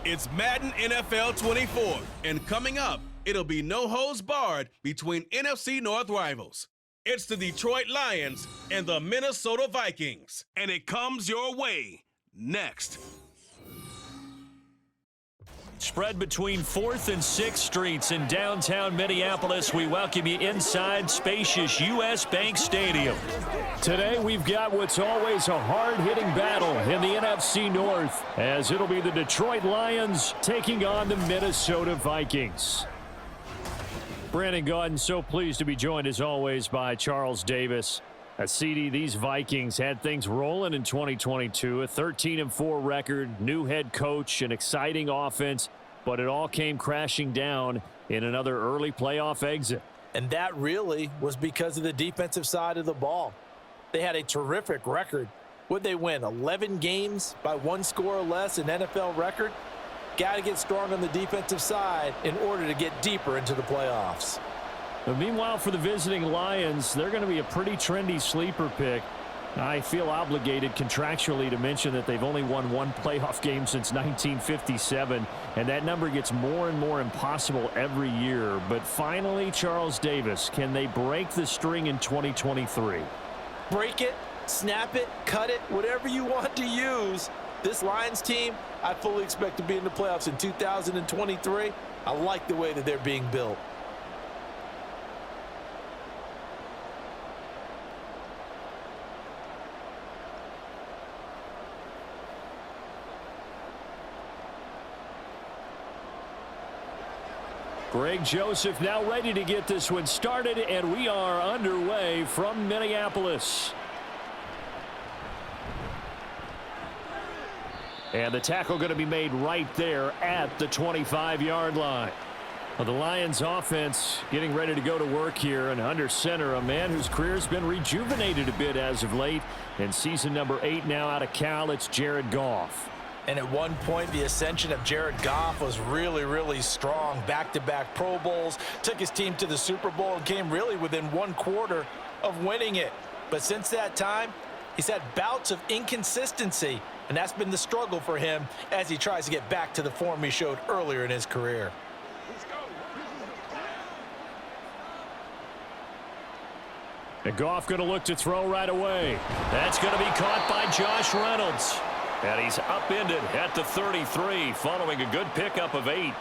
It's Madden NFL 24, and coming up, it'll be no holds barred between NFC North rivals. It's the Detroit Lions and the Minnesota Vikings, and it comes your way next. Spread between 4th and 6th Streets in downtown Minneapolis. We welcome you inside spacious U.S. Bank Stadium. Today we've got what's always a hard-hitting battle in the NFC North, as it'll be the Detroit Lions taking on the Minnesota Vikings. Brandon Gaudin, so pleased to be joined as always by Charles Davis. CD, these Vikings had things rolling in 2022, a 13-4 record, new head coach, an exciting offense, but it all came crashing down in another early playoff exit. And that really was because of the defensive side of the ball. They had a terrific record. Would they win 11 games by 1 score or less, an NFL record? Got to get strong on the defensive side in order to get deeper into the playoffs. But meanwhile, for the visiting Lions, they're going to be a pretty trendy sleeper pick. I feel obligated contractually to mention that they've only won 1 playoff game since 1957, and that number gets more and more impossible every year. But finally, Charles Davis, can they break the string in 2023? Break it, snap it, cut it, whatever you want to use. This Lions team, I fully expect to be in the playoffs in 2023. I like the way that they're being built. Greg Joseph now ready to get this one started, and we are underway from Minneapolis. And the tackle going to be made right there at the 25-yard line. Well, the Lions offense getting ready to go to work here, and under center, a man whose career has been rejuvenated a bit as of late. In season number 8 now out of Cal, it's Jared Goff. And at one point, the ascension of Jared Goff was really, really strong. Back-to-back Pro Bowls, took his team to the Super Bowl, and came really within 1 quarter of winning it. But since that time, he's had bouts of inconsistency, and that's been the struggle for him as he tries to get back to the form he showed earlier in his career. And Goff going to look to throw right away. That's going to be caught by Josh Reynolds. And he's upended at the 33, following a good pickup of 8.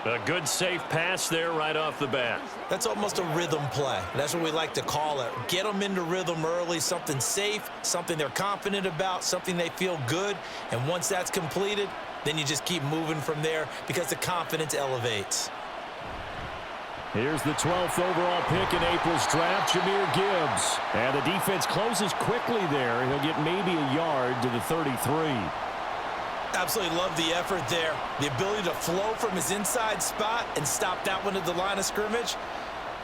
A good safe pass there right off the bat. That's almost a rhythm play. That's what we like to call it. Get them into rhythm early, something safe, something they're confident about, something they feel good. And once that's completed, then you just keep moving from there because the confidence elevates. Here's the 12th overall pick in April's draft, Jahmyr Gibbs. And the defense closes quickly there. He'll get maybe a yard to the 33. Absolutely love the effort there. The ability to flow from his inside spot and stop that one at the line of scrimmage.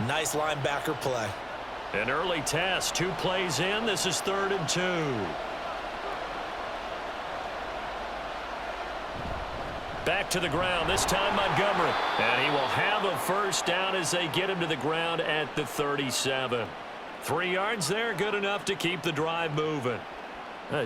Nice linebacker play. An early test, 2 plays in. This is 3rd and 2. Back to the ground, this time Montgomery. And he will have a first down as they get him to the ground at the 37. 3 yards there, good enough to keep the drive moving.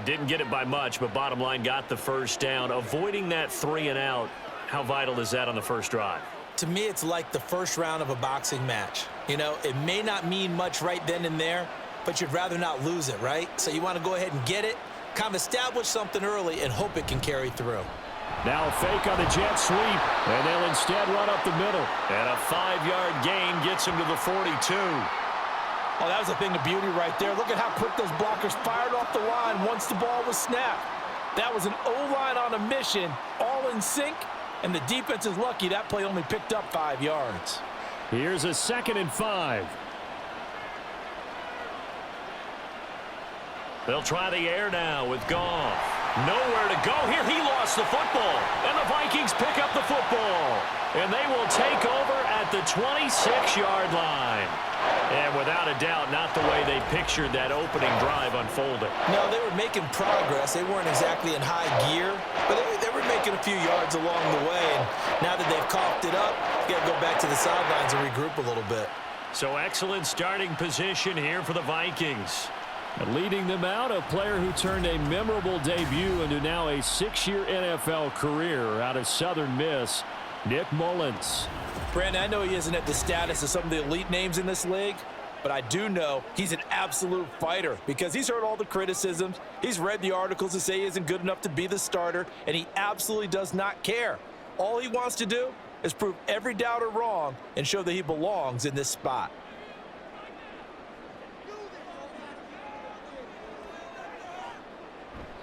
Didn't get it by much, but bottom line got the first down. Avoiding that 3 and out, how vital is that on the first drive? To me, it's like the first round of a boxing match. You know, it may not mean much right then and there, but you'd rather not lose it, right? So you want to go ahead and get it, kind of establish something early, and hope it can carry through. Now a fake on the jet sweep, and they'll instead run up the middle. And a 5-yard gain gets him to the 42. Oh, that was a thing of beauty right there. Look at how quick those blockers fired off the line once the ball was snapped. That was an O-line on a mission, all in sync, and the defense is lucky that play only picked up 5 yards. Here's a 2nd and 5. They'll try the air now with Goff. Nowhere to go here. He lost the football. And the Vikings pick up the football. And they will take over at the 26-yard line. And without a doubt, not the way they pictured that opening drive unfolding. No, they were making progress. They weren't exactly in high gear, but they were making a few yards along the way. And now that they've coughed it up, you got to go back to the sidelines and regroup a little bit. So excellent starting position here for the Vikings. And leading them out, a player who turned a memorable debut into now a 6-year NFL career out of Southern Miss, Nick Mullins. Brandon, I know he isn't at the status of some of the elite names in this league, but I do know he's an absolute fighter because he's heard all the criticisms. He's read the articles that say he isn't good enough to be the starter, and he absolutely does not care. All he wants to do is prove every doubter wrong and show that he belongs in this spot.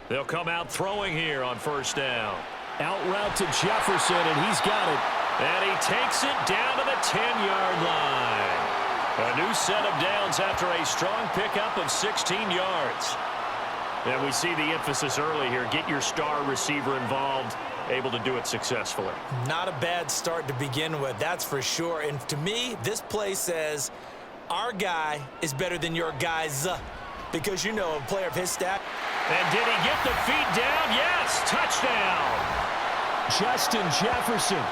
They'll come out throwing here on first down. Out route to Jefferson, and he's got it. And he takes it down to the 10-yard line. A new set of downs after a strong pickup of 16 yards. And we see the emphasis early here. Get your star receiver involved, able to do it successfully. Not a bad start to begin with, that's for sure. And to me, this play says our guy is better than your guys. Because you know a player of his stat. And did he get the feet down? Yes, touchdown. Justin Jefferson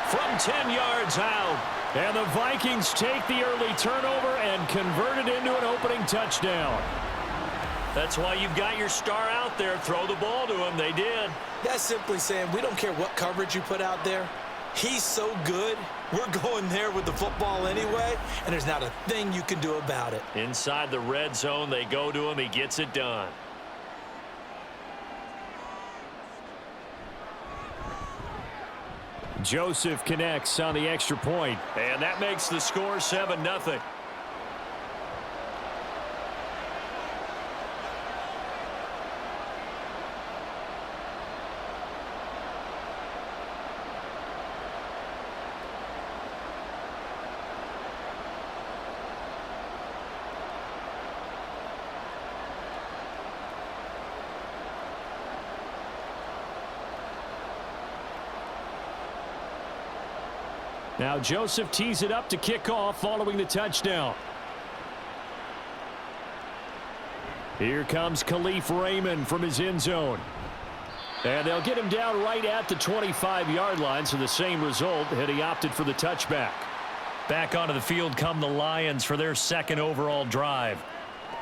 from 10 yards out. And the Vikings take the early turnover and convert it into an opening touchdown. That's why you've got your star out there. Throw the ball to him. They did. That's simply saying we don't care what coverage you put out there. He's so good. We're going there with the football anyway, and there's not a thing you can do about it. Inside the red zone, they go to him. He gets it done. Joseph connects on the extra point, and that makes the score 7-0. Now Joseph tees it up to kick off following the touchdown. Here comes Khalif Raymond from his end zone. And they'll get him down right at the 25-yard line, so the same result, and he opted for the touchback. Back onto the field come the Lions for their second overall drive.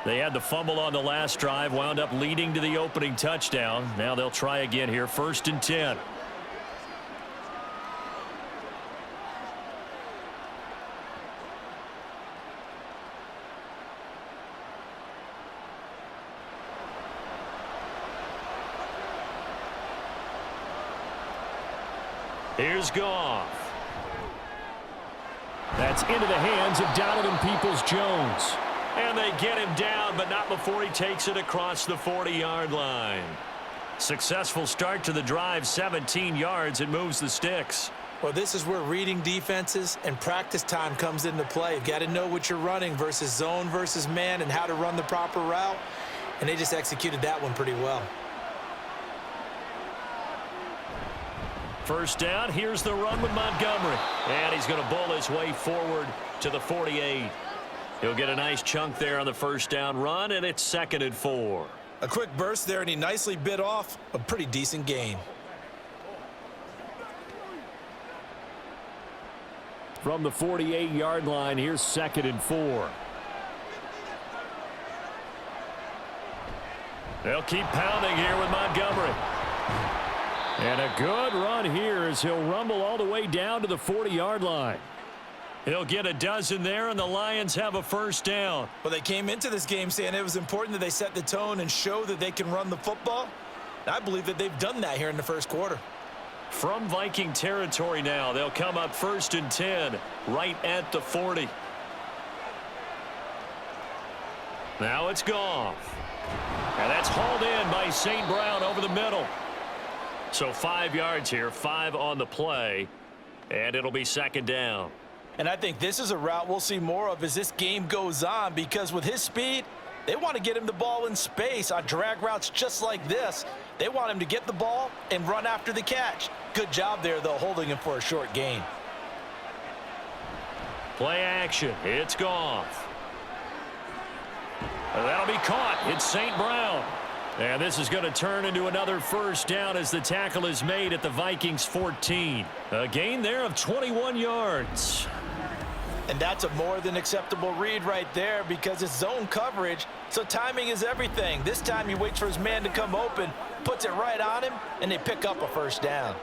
They had the fumble on the last drive, wound up leading to the opening touchdown. Now they'll try again here, 1st and 10. Here's Goff. That's into the hands of Donovan Peoples-Jones. And they get him down, but not before he takes it across the 40-yard line. Successful start to the drive, 17 yards, and moves the sticks. Well, this is where reading defenses and practice time comes into play. You've got to know what you're running versus zone versus man and how to run the proper route. And they just executed that one pretty well. First down, here's the run with Montgomery. And he's going to bull his way forward to the 48. He'll get a nice chunk there on the first down run, and it's 2nd and 4. A quick burst there, and he nicely bit off a pretty decent gain. From the 48-yard line, here's 2nd and 4. They'll keep pounding here with Montgomery. And a good run here as he'll rumble all the way down to the 40-yard line. He'll get a dozen there, and the Lions have a first down. Well, they came into this game saying it was important that they set the tone and show that they can run the football. And I believe that they've done that here in the first quarter. From Viking territory now, they'll come up 1st and 10, right at the 40. Now it's Goff. And that's hauled in by St. Brown over the middle. So 5 yards here, 5 on the play, and it'll be 2nd down. And I think this is a route we'll see more of as this game goes on, because with his speed, they want to get him the ball in space on drag routes just like this. They want him to get the ball and run after the catch. Good job there, though, holding him for a short gain. Play action. It's Goff. That'll be caught. It's St. Brown. And this is going to turn into another first down as the tackle is made at the Vikings 14. A gain there of 21 yards. And that's a more than acceptable read right there because it's zone coverage, so timing is everything. This time he waits for his man to come open, puts it right on him, and they pick up a first down.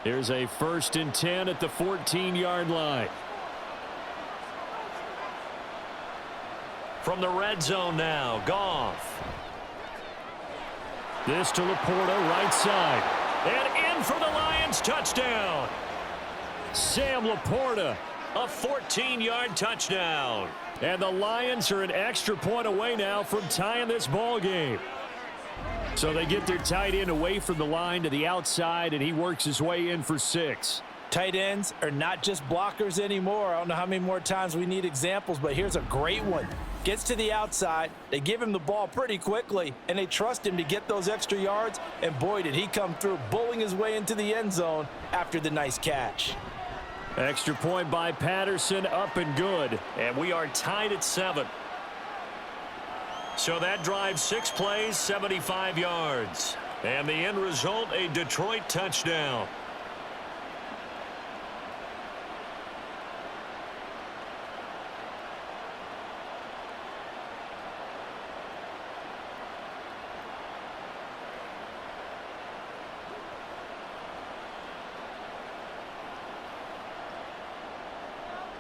Here's a 1st and 10 at the 14-yard line. From the red zone now, Goff. This to Laporta, right side. And in for the Lions, touchdown. Sam Laporta, a 14-yard touchdown. And the Lions are an extra point away now from tying this ball game. So they get their tight end away from the line to the outside, and he works his way in for 6. Tight ends are not just blockers anymore. I don't know how many more times we need examples, but here's a great one. Gets to the outside, they give him the ball pretty quickly, and they trust him to get those extra yards, and boy, did he come through, bowling his way into the end zone after the nice catch. Extra point by Patterson, up and good, and we are tied at 7. So that drive 6 plays, 75 yards. And the end result, a Detroit touchdown.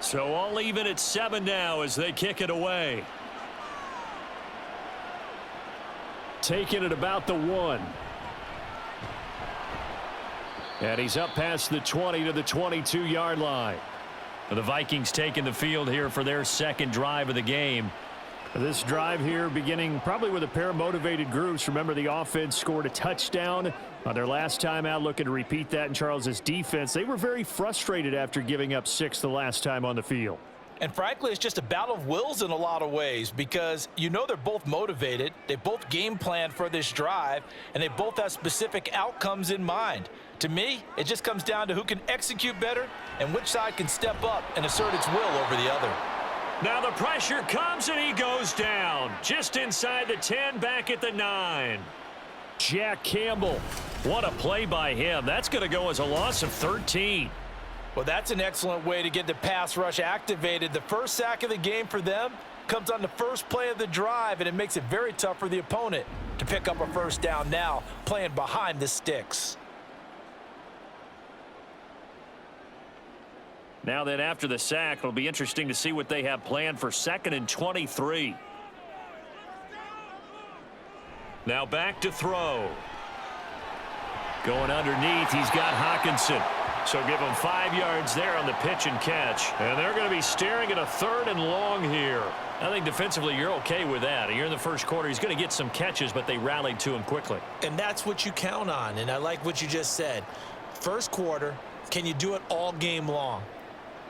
So all even at 7 now as they kick it away. Taking it about the 1. And he's up past the 20 to the 22-yard line. The Vikings taking the field here for their 2nd drive of the game. This drive here beginning probably with a pair of motivated groups. Remember, the offense scored a touchdown on their last time out, looking to repeat that in Charles's defense. They were very frustrated after giving up 6 the last time on the field. And frankly, it's just a battle of wills in a lot of ways because you know they're both motivated. They both game planned for this drive, and they both have specific outcomes in mind. To me, it just comes down to who can execute better and which side can step up and assert its will over the other. Now the pressure comes, and he goes down. Just inside the 10, back at the 9. Jack Campbell. What a play by him. That's going to go as a loss of 13. Well, that's an excellent way to get the pass rush activated. The first sack of the game for them comes on the first play of the drive, and it makes it very tough for the opponent to pick up a first down now, playing behind the sticks. Now then, after the sack, it'll be interesting to see what they have planned for 2nd and 23. Now back to throw. Going underneath, he's got Hockenson. So give him 5 yards there on the pitch and catch. And they're going to be staring at a 3rd and long here. I think defensively you're okay with that. You're in the first quarter. He's going to get some catches, but they rallied to him quickly. And that's what you count on. And I like what you just said. First quarter, can you do it all game long?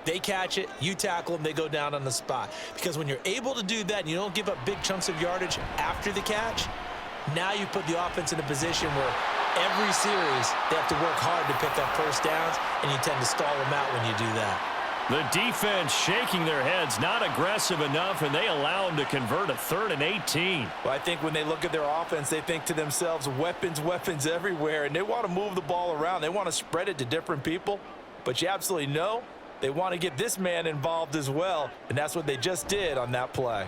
They catch it, you tackle them, they go down on the spot. Because when you're able to do that and you don't give up big chunks of yardage after the catch, now you put the offense in a position where every series they have to work hard to pick up first downs, and you tend to stall them out when you do that. The defense shaking their heads, not aggressive enough, and they allow them to convert a 3rd and 18. Well, I think when they look at their offense, they think to themselves, weapons, weapons everywhere, and they want to move the ball around. They want to spread it to different people, but you absolutely know they want to get this man involved as well, and that's what they just did on that play.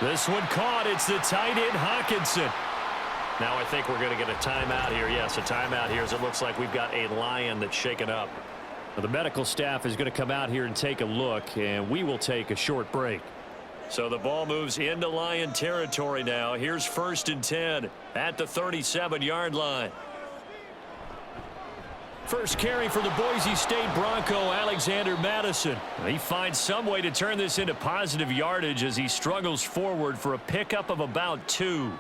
This one caught. It's the tight end, Hockenson. Now I think we're going to get a timeout here. Yes, a timeout here as it looks like we've got a Lion that's shaken up. Well, the medical staff is going to come out here and take a look, and we will take a short break. So the ball moves into Lion territory now. Here's 1st and 10 at the 37-yard line. First carry for the Boise State Bronco, Alexander Madison. He finds some way to turn this into positive yardage as he struggles forward for a pickup of about 2.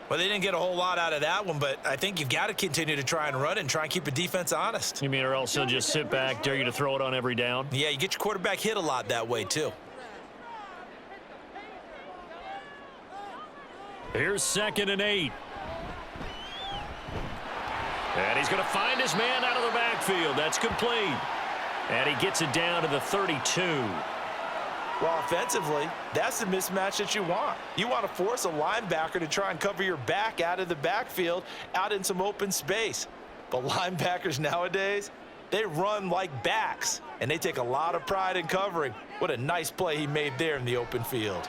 Well, they didn't get a whole lot out of that one, but I think you've got to continue to try and run and try and keep the defense honest. You mean or else he'll just sit back, dare you to throw it on every down? Yeah, you get your quarterback hit a lot that way, too. Here's 2nd and 8. And he's going to find his man out of the backfield. That's complete. And he gets it down to the 32. Well, offensively, that's the mismatch that you want. You want to force a linebacker to try and cover your back out of the backfield, out in some open space. But linebackers nowadays, they run like backs, and they take a lot of pride in covering. What a nice play he made there in the open field.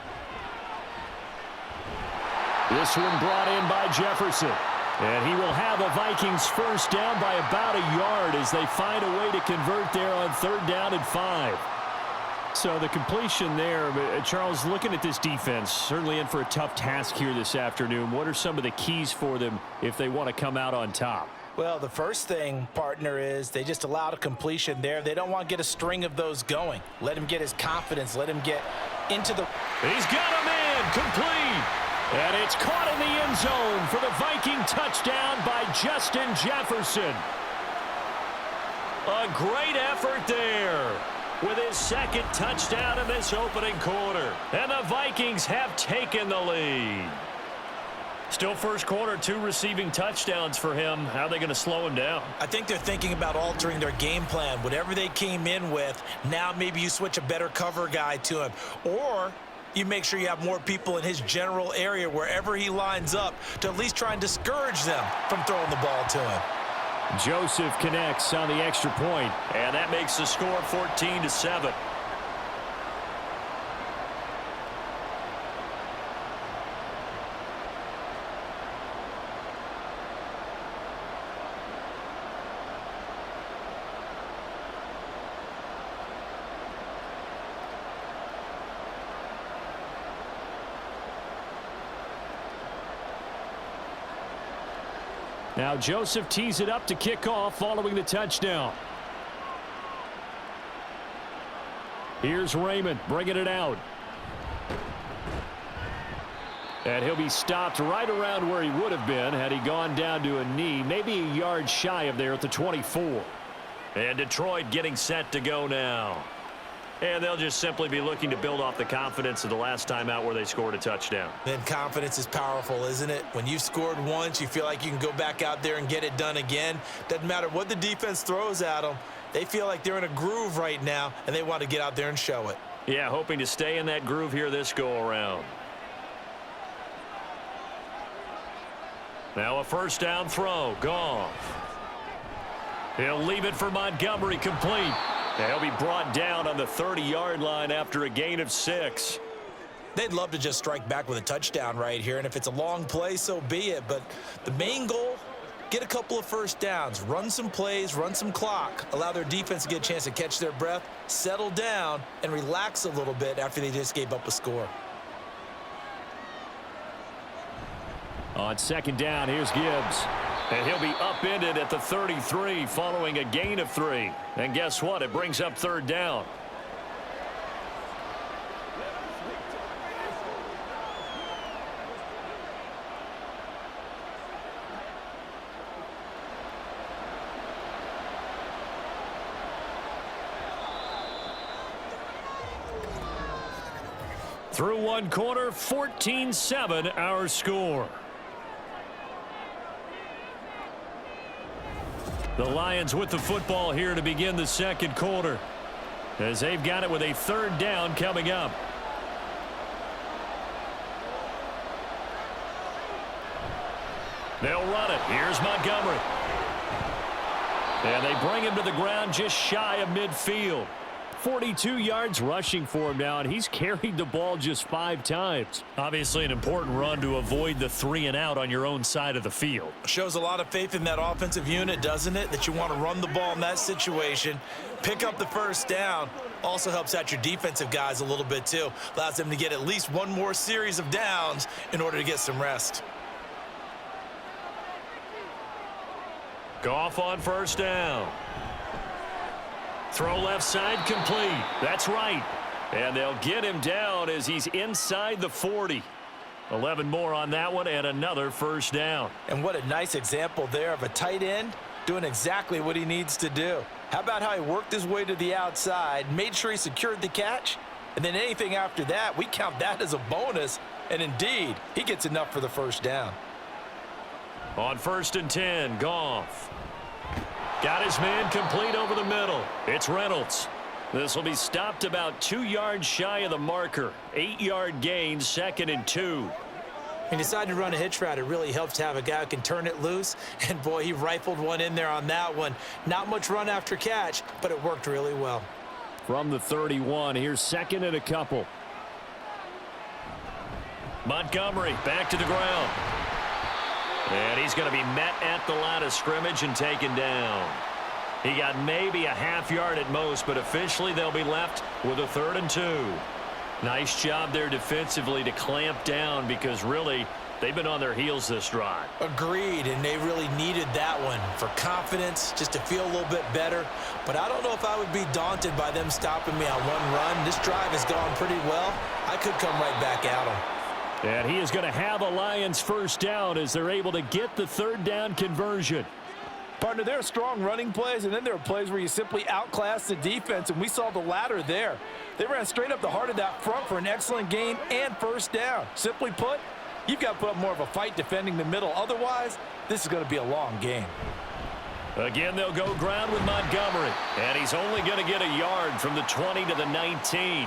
This one brought in by Jefferson. And he will have a Vikings first down by about a yard as they find a way to convert there on 3rd down and 5. So the completion there, Charles, looking at this defense, certainly in for a tough task here this afternoon. What are some of the keys for them if they want to come out on top? Well, the first thing, partner, is they just allowed a completion there. They don't want to get a string of those going. Let him get his confidence. Let him get into the... He's got a man complete. And it's caught in the end zone for the Viking touchdown by Justin Jefferson. A great effort there with his 2nd touchdown in this opening quarter. And the Vikings have taken the lead. Still first quarter, 2 receiving touchdowns for him. How are they going to slow him down? I think they're thinking about altering their game plan. Whatever they came in with, now maybe you switch a better cover guy to him. Or you make sure you have more people in his general area wherever he lines up to at least try and discourage them from throwing the ball to him. Joseph connects on the extra point, and that makes the score 14-7. Now Joseph tees it up to kick off following the touchdown. Here's Raymond bringing it out. And he'll be stopped right around where he would have been had he gone down to a knee, maybe a yard shy of there at the 24. And Detroit getting set to go now. And they'll just simply be looking to build off the confidence of the last time out where they scored a touchdown. Then confidence is powerful, isn't it? When you've scored once, you feel like you can go back out there and get it done again. Doesn't matter what the defense throws at them. They feel like they're in a groove right now, and they want to get out there and show it. Yeah, hoping to stay in that groove here this go-around. Now a first down throw. Goff. He'll leave it for Montgomery, complete. He'll be brought down on the 30-yard line after a gain of 6. They'd love to just strike back with a touchdown right here, and if it's a long play, so be it. But the main goal, get a couple of first downs, run some plays, run some clock, allow their defense to get a chance to catch their breath, settle down, and relax a little bit after they just gave up a score. On 2nd down, here's Gibbs. And he'll be upended at the 33 following a gain of 3. And guess what? It brings up 3rd down. Through one quarter, 14-7 our score. The Lions with the football here to begin the 2nd quarter, as they've got it with a 3rd down coming up. They'll run it. Here's Montgomery. And they bring him to the ground just shy of midfield. 42 yards rushing for him now, and he's carried the ball just 5 times. Obviously an important run to avoid the 3 and out on your own side of the field. Shows a lot of faith in that offensive unit, doesn't it? That you want to run the ball in that situation, pick up the first down. Also helps out your defensive guys a little bit too. Allows them to get at least one more series of downs in order to get some rest. Goff on first down. Throw left side complete. That's right. And they'll get him down as he's inside the 40. 11 more on that one and another first down. And what a nice example there of a tight end doing exactly what he needs to do. How about how he worked his way to the outside, made sure he secured the catch, and then anything after that, we count that as a bonus. And indeed, he gets enough for the first down. On 1st and 10, Goff. Got his man complete over the middle. It's Reynolds. This will be stopped about 2 yards shy of the marker. 8-yard gain, 2nd and 2. When you decide to run a hitch route, it really helps to have a guy who can turn it loose. And, boy, he rifled one in there on that one. Not much run after catch, but it worked really well. From the 31, here's second and a couple. Montgomery back to the ground. And he's going to be met at the line of scrimmage and taken down. He got maybe a half yard at most, but officially they'll be left with a 3rd and 2. Nice job there defensively to clamp down because really they've been on their heels this drive. Agreed, and they really needed that one for confidence, just to feel a little bit better. But I don't know if I would be daunted by them stopping me on one run. This drive has gone pretty well. I could come right back at them. And he is going to have a Lions first down as they're able to get the 3rd down conversion. Partner, there are strong running plays, and then there are plays where you simply outclass the defense, and we saw the latter there. They ran straight up the heart of that front for an excellent gain and first down. Simply put, you've got to put up more of a fight defending the middle. Otherwise, this is going to be a long game. Again, they'll go ground with Montgomery, and he's only going to get a yard from the 20 to the 19.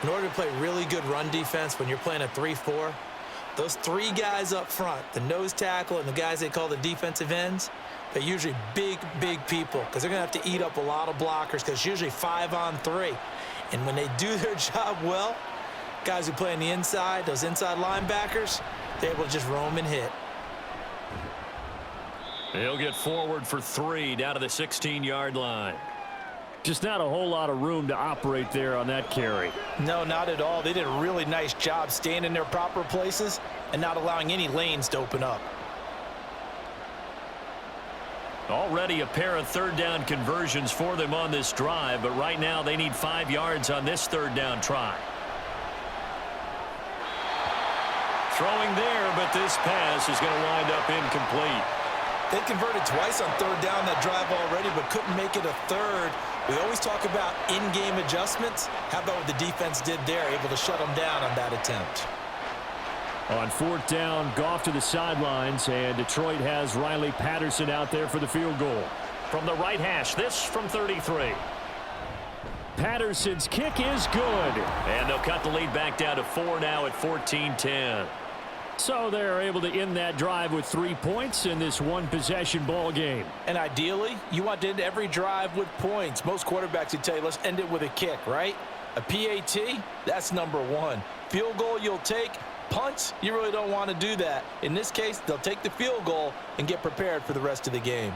In order to play really good run defense when you're playing a 3-4, those 3 guys up front, the nose tackle and the guys they call the defensive ends, they're usually big, big people because they're going to have to eat up a lot of blockers because it's usually 5 on 3. And when they do their job well, guys who play on the inside, those inside linebackers, they're able to just roam and hit. He'll get forward for 3 down to the 16-yard line. Just not a whole lot of room to operate there on that carry. No, not at all. They did a really nice job staying in their proper places and not allowing any lanes to open up. Already a pair of 3rd down conversions for them on this drive, but right now they need 5 yards on this 3rd down try. Throwing there, but this pass is going to wind up incomplete. They converted twice on 3rd down that drive already, but couldn't make it a 3rd. We always talk about in-game adjustments. How about what the defense did there, able to shut them down on that attempt? On 4th down, Goff to the sidelines, and Detroit has Riley Patterson out there for the field goal. From the right hash, this from 33. Patterson's kick is good. And they'll cut the lead back down to 4 now at 14-10. So they're able to end that drive with 3 points in this one-possession ball game. And ideally, you want to end every drive with points. Most quarterbacks would tell you, let's end it with a kick, right? A PAT, that's number 1. Field goal you'll take. Punts, you really don't want to do that. In this case, they'll take the field goal and get prepared for the rest of the game.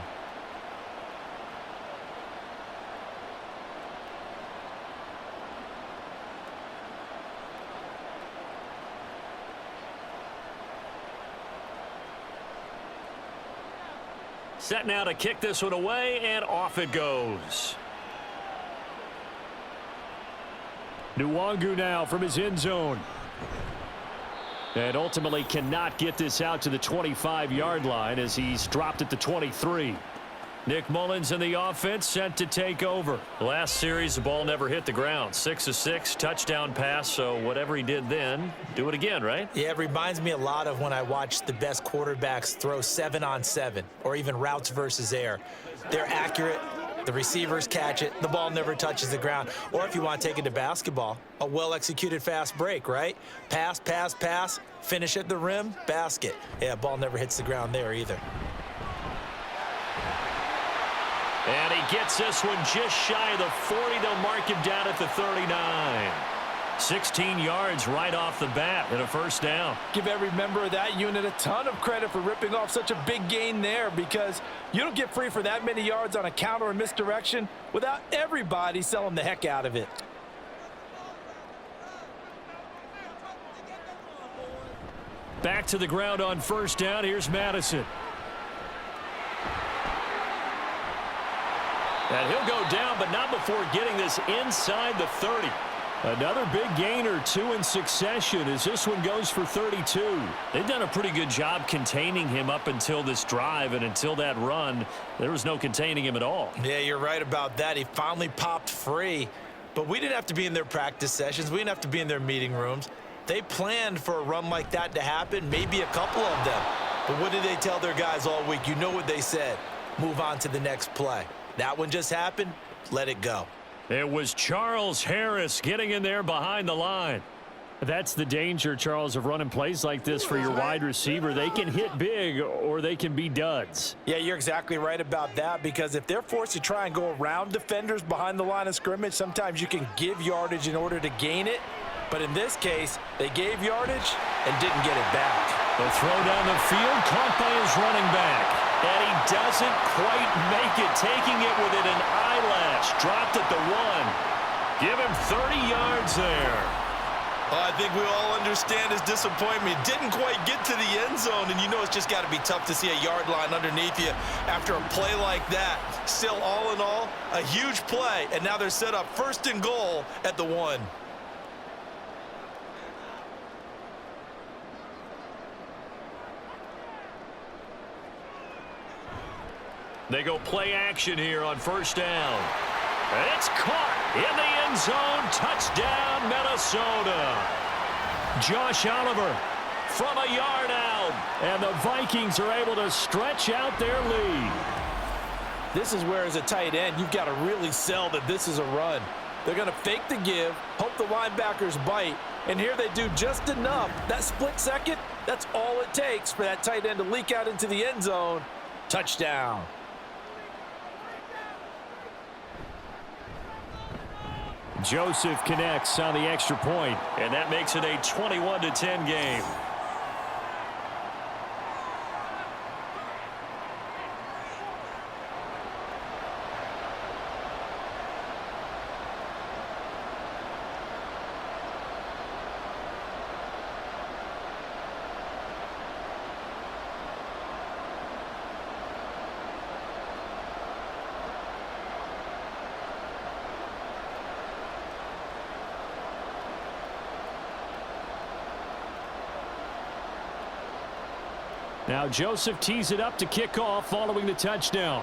Set now to kick this one away, and off it goes. Nwangu now from his end zone. And ultimately cannot get this out to the 25-yard line as he's dropped at the 23. Nick Mullins in the offense set to take over. Last series, the ball never hit the ground. 6 of 6, touchdown pass, so whatever he did then, do it again, right? Yeah, it reminds me a lot of when I watch the best quarterbacks throw 7-on-7 or even routes versus air. They're accurate. The receivers catch it. The ball never touches the ground. Or if you want to take it to basketball, a well-executed fast break, right? Pass, pass, pass, finish at the rim, basket. Yeah, ball never hits the ground there either. And he gets this one just shy of the 40. They'll mark him down at the 39. 16 yards right off the bat and a first down. Give every member of that unit a ton of credit for ripping off such a big gain there, because you don't get free for that many yards on a counter or misdirection without everybody selling the heck out of it. Back to the ground on first down. Here's Madison. And he'll go down, but not before getting this inside the 30. Another big gain or 2 in succession as this one goes for 32. They've done a pretty good job containing him up until this drive, and until that run, there was no containing him at all. Yeah, you're right about that. He finally popped free, but we didn't have to be in their practice sessions. We didn't have to be in their meeting rooms. They planned for a run like that to happen, maybe a couple of them. But what did they tell their guys all week? You know what they said. Move on to the next play. That one just happened. Let it go. It was Charles Harris getting in there behind the line. That's the danger, Charles, of running plays like this for your wide receiver. They can hit big or they can be duds. Yeah, you're exactly right about that, because if they're forced to try and go around defenders behind the line of scrimmage, sometimes you can give yardage in order to gain it. But in this case, they gave yardage and didn't get it back. The throw down the field, caught by his running back. And he doesn't quite make it, taking it within an eyelash. Dropped at the 1. Give him 30 yards there. I think we all understand his disappointment. Didn't quite get to the end zone, and you know it's just got to be tough to see a yard line underneath you after a play like that. Still, all in all, a huge play, and now they're set up 1st and goal at the 1. They go play action here on 1st down. It's caught in the end zone. Touchdown, Minnesota. Josh Oliver from a yard out. And the Vikings are able to stretch out their lead. This is where, as a tight end, you've got to really sell that this is a run. They're going to fake the give, hope the linebackers bite, and here they do just enough. That split second, that's all it takes for that tight end to leak out into the end zone. Touchdown. Joseph connects on the extra point, and that makes it a 21-10 game. Now Joseph tees it up to kick off following the touchdown.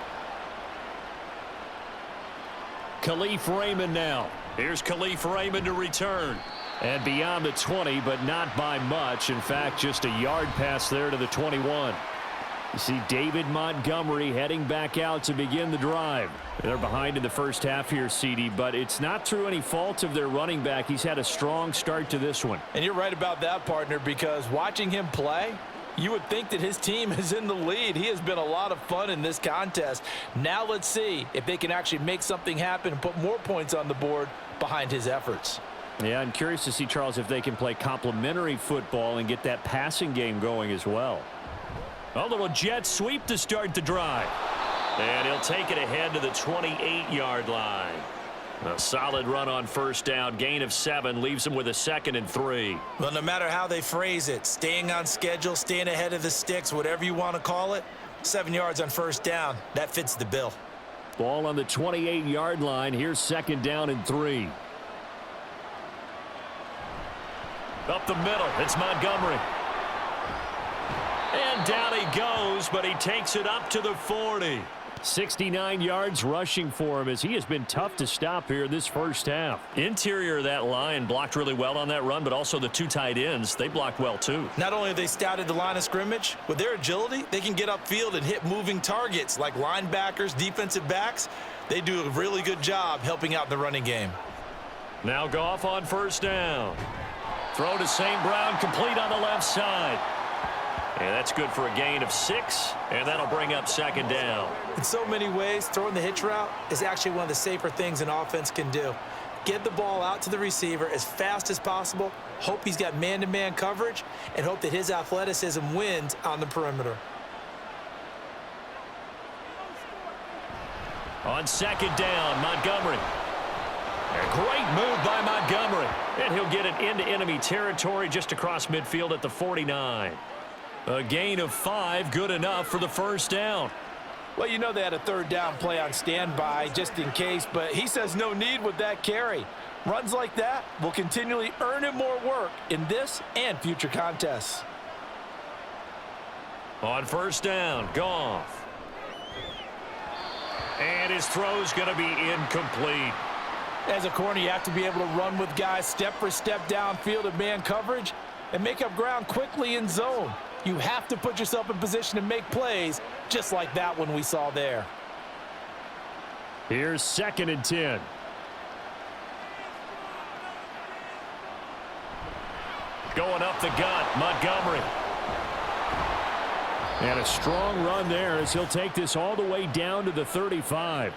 Khalif Raymond now. Here's Khalif Raymond to return. And beyond the 20, but not by much. In fact, just a yard pass there to the 21. You see David Montgomery heading back out to begin the drive. They're behind in the first half here, CD, but it's not through any fault of their running back. He's had a strong start to this one. And you're right about that, partner, because watching him play, you would think that his team is in the lead. He has been a lot of fun in this contest. Now let's see if they can actually make something happen and put more points on the board behind his efforts. Yeah, I'm curious to see, Charles, if they can play complementary football and get that passing game going as well. A little jet sweep to start the drive. And he'll take it ahead to the 28-yard line. A solid run on 1st down. Gain of 7 leaves him with a 2nd and 3. Well, no matter how they phrase it, staying on schedule, staying ahead of the sticks, whatever you want to call it, 7 yards on 1st down, that fits the bill. Ball on the 28-yard line. Here's 2nd down and 3. Up the middle, it's Montgomery. And down he goes, but he takes it up to the 40. 69 yards rushing for him as he has been tough to stop here this first half. Interior of that line blocked really well on that run, but also the 2 tight ends, they blocked well too. Not only have they scouted the line of scrimmage, with their agility, they can get upfield and hit moving targets like linebackers, defensive backs. They do a really good job helping out the running game. Now Goff on 1st down. Throw to St. Brown, complete on the left side. And that's good for a gain of 6, and that'll bring up 2nd down. In so many ways, throwing the hitch route is actually one of the safer things an offense can do. Get the ball out to the receiver as fast as possible, hope he's got man-to-man coverage, and hope that his athleticism wins on the perimeter. On 2nd down, Montgomery. A great move by Montgomery. And he'll get it into enemy territory just across midfield at the 49. A gain of 5, good enough for the 1st down. Well, you know they had a 3rd down play on standby just in case, but he says no need with that carry. Runs like that will continually earn him more work in this and future contests. On 1st down, Goff. And his throw's going to be incomplete. As a corner, you have to be able to run with guys step for step downfield in man coverage and make up ground quickly in zone. You have to put yourself in position to make plays just like that one we saw there. Here's 2nd and 10. Going up the gut, Montgomery. And a strong run there as he'll take this all the way down to the 35.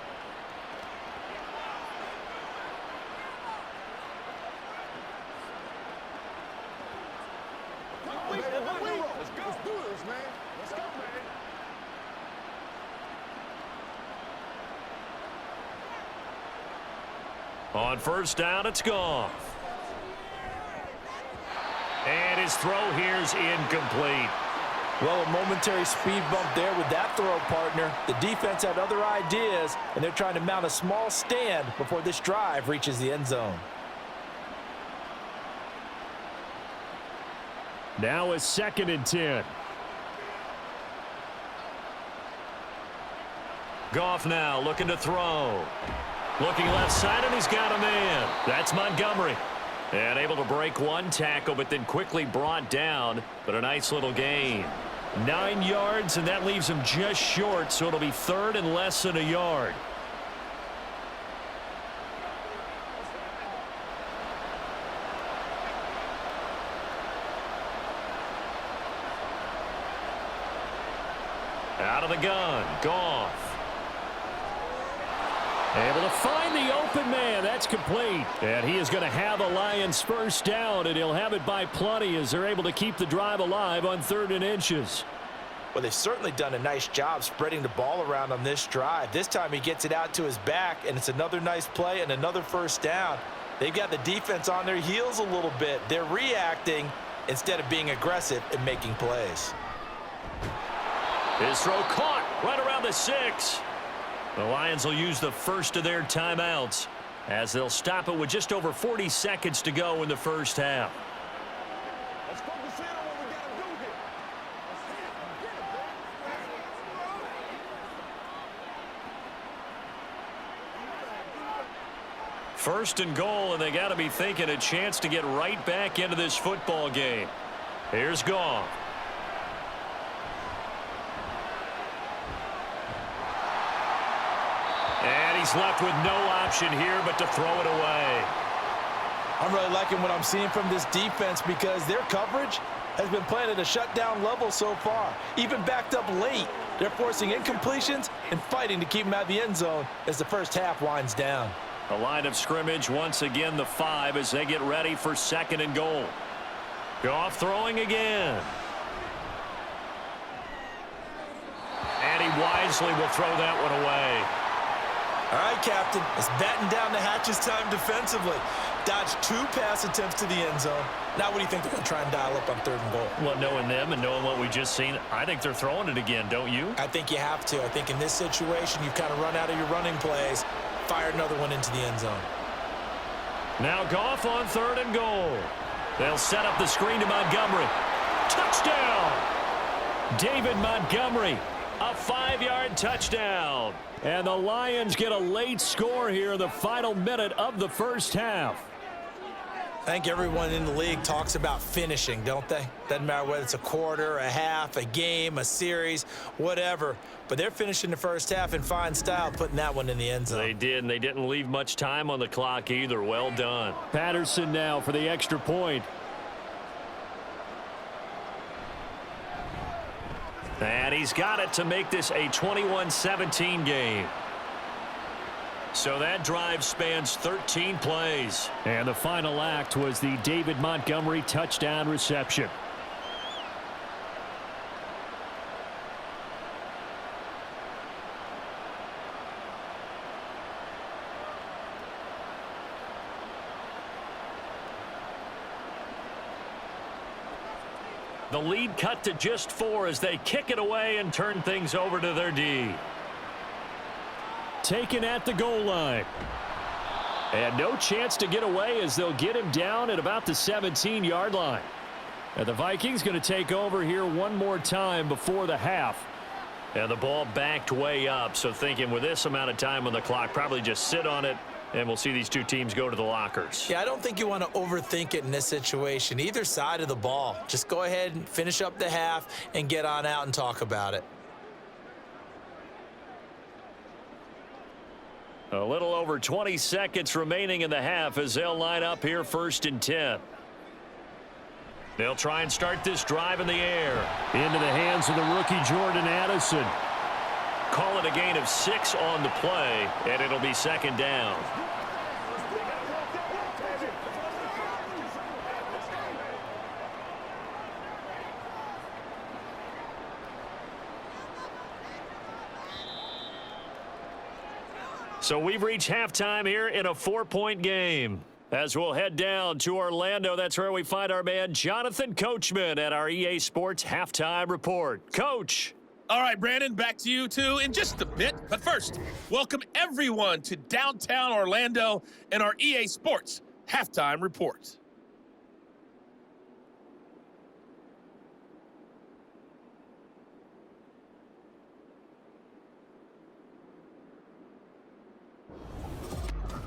On first down, it's gone. And his throw here's incomplete. Well, a momentary speed bump there with that throw, partner. The defense had other ideas, and they're trying to mount a small stand before this drive reaches the end zone. Now a 2nd and 10. Goff now looking to throw. Looking left side, and he's got a man. That's Montgomery. And able to break one tackle, but then quickly brought down. But a nice little gain. 9 yards, and that leaves him just short, so it'll be 3rd and less than a yard. Out of the gun, Goff. Able to find the open man. That's complete. And he is going to have a Lions first down, and he'll have it by plenty as they're able to keep the drive alive on 3rd and inches. Well, they've certainly done a nice job spreading the ball around on this drive. This time he gets it out to his back, and it's another nice play and another first down. They've got the defense on their heels a little bit. They're reacting instead of being aggressive and making plays. His throw caught right around the 6. The Lions will use the first of their timeouts as they'll stop it with just over 40 seconds to go in the first half. Let's focus in on what we got to do here. First and goal, and they got to be thinking a chance to get right back into this football game. Here's Goff. And he's left with no option here but to throw it away. I'm really liking what I'm seeing from this defense because their coverage has been playing at a shutdown level so far. Even backed up late, they're forcing incompletions and fighting to keep them out of the end zone as the first half winds down. The line of scrimmage once again the 5 as they get ready for 2nd and goal. Goff throwing again. And he wisely will throw that one away. All right, Captain, it's batten down the hatches time defensively. Dodged 2 pass attempts to the end zone. Now what do you think they're going to try and dial up on 3rd and goal? Well, knowing them and knowing what we just seen, I think they're throwing it again, don't you? I think you have to. I think in this situation, you've kind of run out of your running plays. Fire another one into the end zone. Now Goff on 3rd and goal. They'll set up the screen to Montgomery. Touchdown! David Montgomery, a 5-yard touchdown. And the Lions get a late score here in the final minute of the first half. I think everyone in the league talks about finishing, don't they? Doesn't matter whether it's a quarter, a half, a game, a series, whatever. But they're finishing the first half in fine style, putting that one in the end zone. They did, and they didn't leave much time on the clock either. Well done. Patterson now for the extra point. And he's got it to make this a 21-17 game. So that drive spans 13 plays. And the final act was the David Montgomery touchdown reception. The lead cut to just 4 as they kick it away and turn things over to their D. Taken at the goal line. And no chance to get away as they'll get him down at about the 17-yard line. And the Vikings going to take over here one more time before the half. And the ball backed way up, so thinking with this amount of time on the clock, probably just sit on it, and we'll see these two teams go to the lockers. Yeah, I don't think you want to overthink it in this situation. Either side of the ball. Just go ahead and finish up the half and get on out and talk about it. A little over 20 seconds remaining in the half as they'll line up here 1st and 10. They'll try and start this drive in the air. Into the hands of the rookie Jordan Addison. Call it a gain of 6 on the play, and it'll be second down. So we've reached halftime here in a 4-point game. As we'll head down to Orlando, that's where we find our man Jonathan Coachman at our EA Sports Halftime Report. Coach. All right, Brandon, back to you two in just a bit. But first, welcome everyone to downtown Orlando and our EA Sports Halftime Report.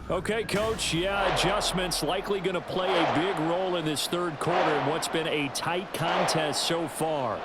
Okay, Coach, adjustments likely going to play a big role in this third quarter in what's been a tight contest so far.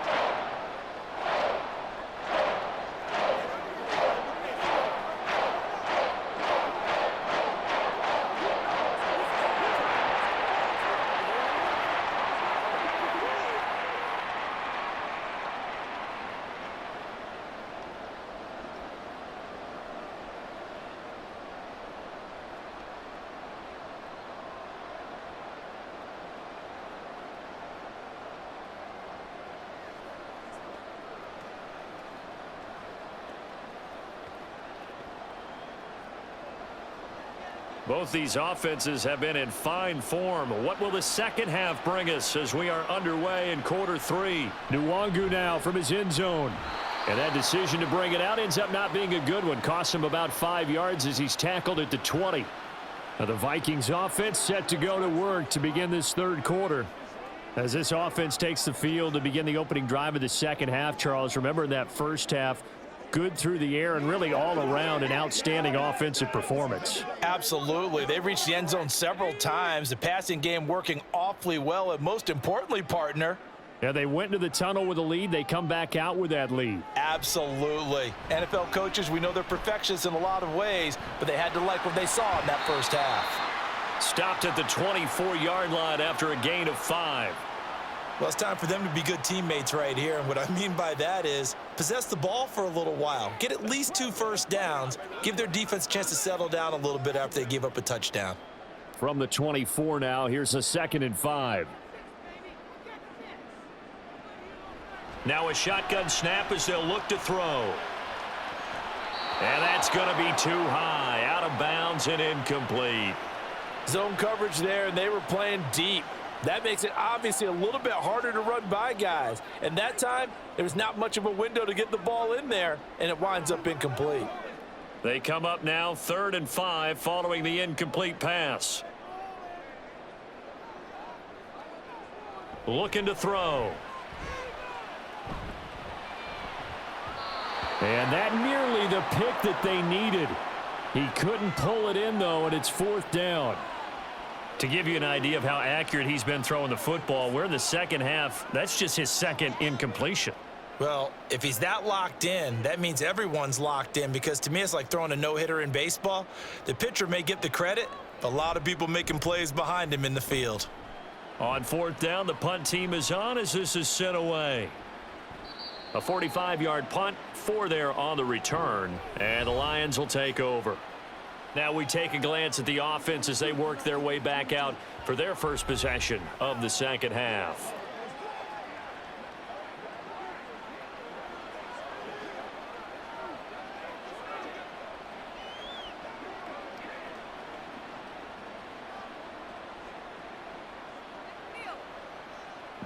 Both these offenses have been in fine form. What will the second half bring us as we are underway in quarter 3? Nwangu now from his end zone. And that decision to bring it out ends up not being a good one. Costs him about 5 yards as he's tackled at the 20. Now the Vikings offense set to go to work to begin this third quarter. As this offense takes the field to begin the opening drive of the second half, Charles, remember in that first half, good through the air and really all around an outstanding offensive performance. Absolutely. They've reached the end zone several times. The passing game working awfully well. And most importantly, partner, yeah, they went into the tunnel with a lead. They come back out with that lead. absolutely. NFL coaches, we know they're perfectionists in a lot of ways, but they had to like what they saw in that first half. Stopped at the 24-yard line after a gain of 5. Well, it's time for them to be good teammates right here. And what I mean by that is possess the ball for a little while. Get at least 2 first downs. Give their defense a chance to settle down a little bit after they give up a touchdown. From the 24 now, here's a 2nd and 5. Now a shotgun snap as they'll look to throw. And that's going to be too high. Out of bounds and incomplete. Zone coverage there, and they were playing deep. That makes it obviously a little bit harder to run by guys. And that time, there was not much of a window to get the ball in there, and it winds up incomplete. They come up now 3rd and 5 following the incomplete pass. Looking to throw. And that nearly the pick that they needed. He couldn't pull it in, though, and it's 4th down. To give you an idea of how accurate he's been throwing the football, we're in the second half. That's just his 2nd incompletion. Well, if he's that locked in, that means everyone's locked in, because to me it's like throwing a no-hitter in baseball. The pitcher may get the credit, but a lot of people making plays behind him in the field. On 4th down, the punt team is on as this is sent away. A 45-yard punt, 4 there on the return, and the Lions will take over. Now we take a glance at the offense as they work their way back out for their first possession of the second half.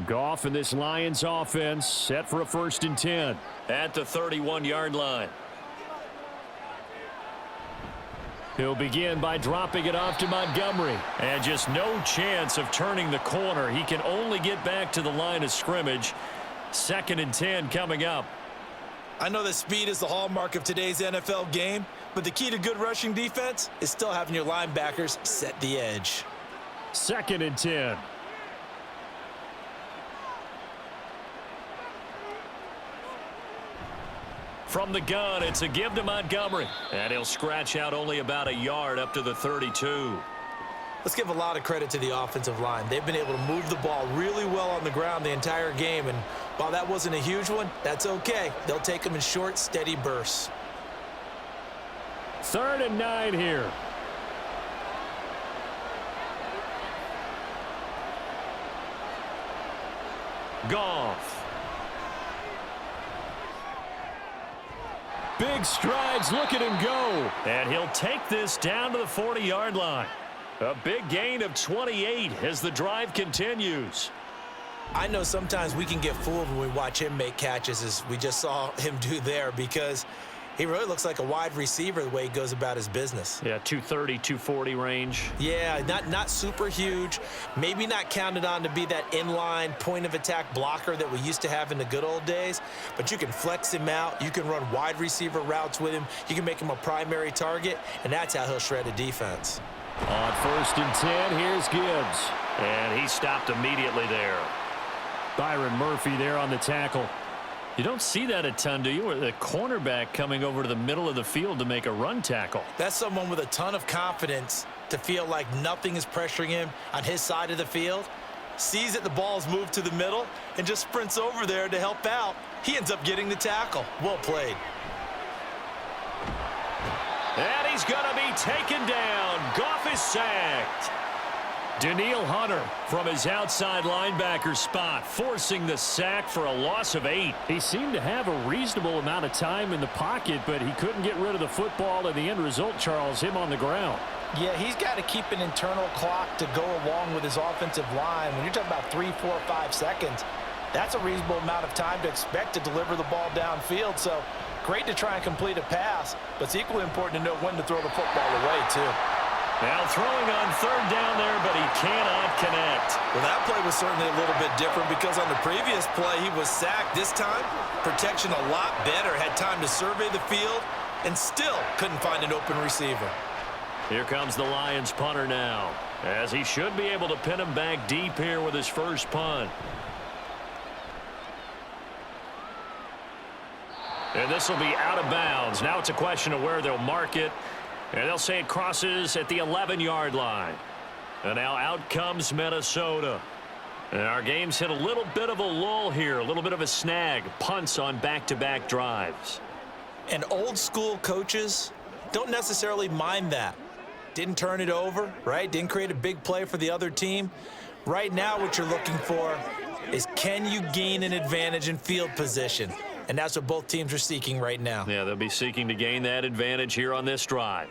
Goff and this Lions offense set for a 1st and 10. At the 31-yard line. He'll begin by dropping it off to Montgomery. And just no chance of turning the corner. He can only get back to the line of scrimmage. 2nd and 10 coming up. I know that speed is the hallmark of today's NFL game, but the key to good rushing defense is still having your linebackers set the edge. 2nd and 10. From the gun, it's a give to Montgomery. And he'll scratch out only about a yard up to the 32. Let's give a lot of credit to the offensive line. They've been able to move the ball really well on the ground the entire game, and while that wasn't a huge one, that's okay. They'll take them in short, steady bursts. 3rd and 9 here. Goff. Big strides, look at him go. And he'll take this down to the 40-yard line. A big gain of 28 as the drive continues. I know sometimes we can get fooled when we watch him make catches, as we just saw him do there, because he really looks like a wide receiver the way he goes about his business. Yeah, 230, 240 range. Yeah, not super huge. Maybe not counted on to be that inline point-of-attack blocker that we used to have in the good old days, but you can flex him out. You can run wide receiver routes with him. You can make him a primary target, and that's how he'll shred a defense. On 1st and 10, here's Gibbs. And he stopped immediately there. Byron Murphy there on the tackle. You don't see that a ton, do you? Or the cornerback coming over to the middle of the field to make a run tackle. That's someone with a ton of confidence to feel like nothing is pressuring him on his side of the field. Sees that the ball's moved to the middle and just sprints over there to help out. He ends up getting the tackle. Well played. And he's going to be taken down. Goff is sacked. Daniil Hunter from his outside linebacker spot, forcing the sack for a loss of 8. He seemed to have a reasonable amount of time in the pocket, but he couldn't get rid of the football, and the end result, Charles, him on the ground. Yeah, he's got to keep an internal clock to go along with his offensive line. When you're talking about 3, 4, 5 seconds, that's a reasonable amount of time to expect to deliver the ball downfield. So great to try and complete a pass, but it's equally important to know when to throw the football away, too. Now throwing on 3rd down there, but he cannot connect. Well, that play was certainly a little bit different because on the previous play, he was sacked. This time, protection a lot better. Had time to survey the field and still couldn't find an open receiver. Here comes the Lions punter now, as he should be able to pin him back deep here with his first punt. And this will be out of bounds. Now it's a question of where they'll mark it. And they'll say it crosses at the 11-yard line. And now out comes Minnesota. And our game's hit a little bit of a lull here, a little bit of a snag. Punts on back-to-back drives. And old school coaches don't necessarily mind that. Didn't turn it over, right? Didn't create a big play for the other team. Right now what you're looking for is, can you gain an advantage in field position? And that's what both teams are seeking right now. Yeah, they'll be seeking to gain that advantage here on this drive.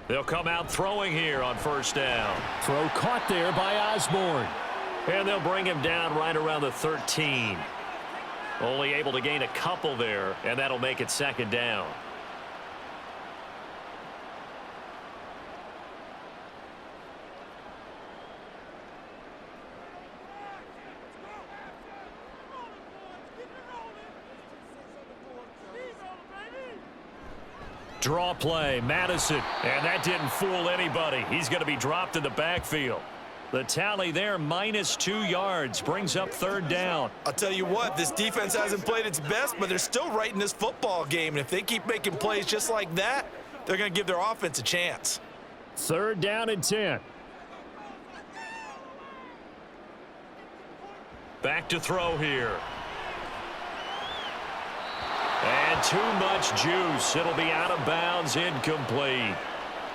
They'll come out throwing here on 1st down. Throw caught there by Osborne. And they'll bring him down right around the 13. Only able to gain a couple there, and that'll make it 2nd down. Draw play, Madison, and that didn't fool anybody. He's going to be dropped in the backfield. The tally there, -2 yards, brings up 3rd down. I'll tell you what, this defense hasn't played its best, but they're still right in this football game. And if they keep making plays just like that, they're going to give their offense a chance. 3rd down and 10. Back to throw here. And too much juice. It'll be out of bounds, incomplete.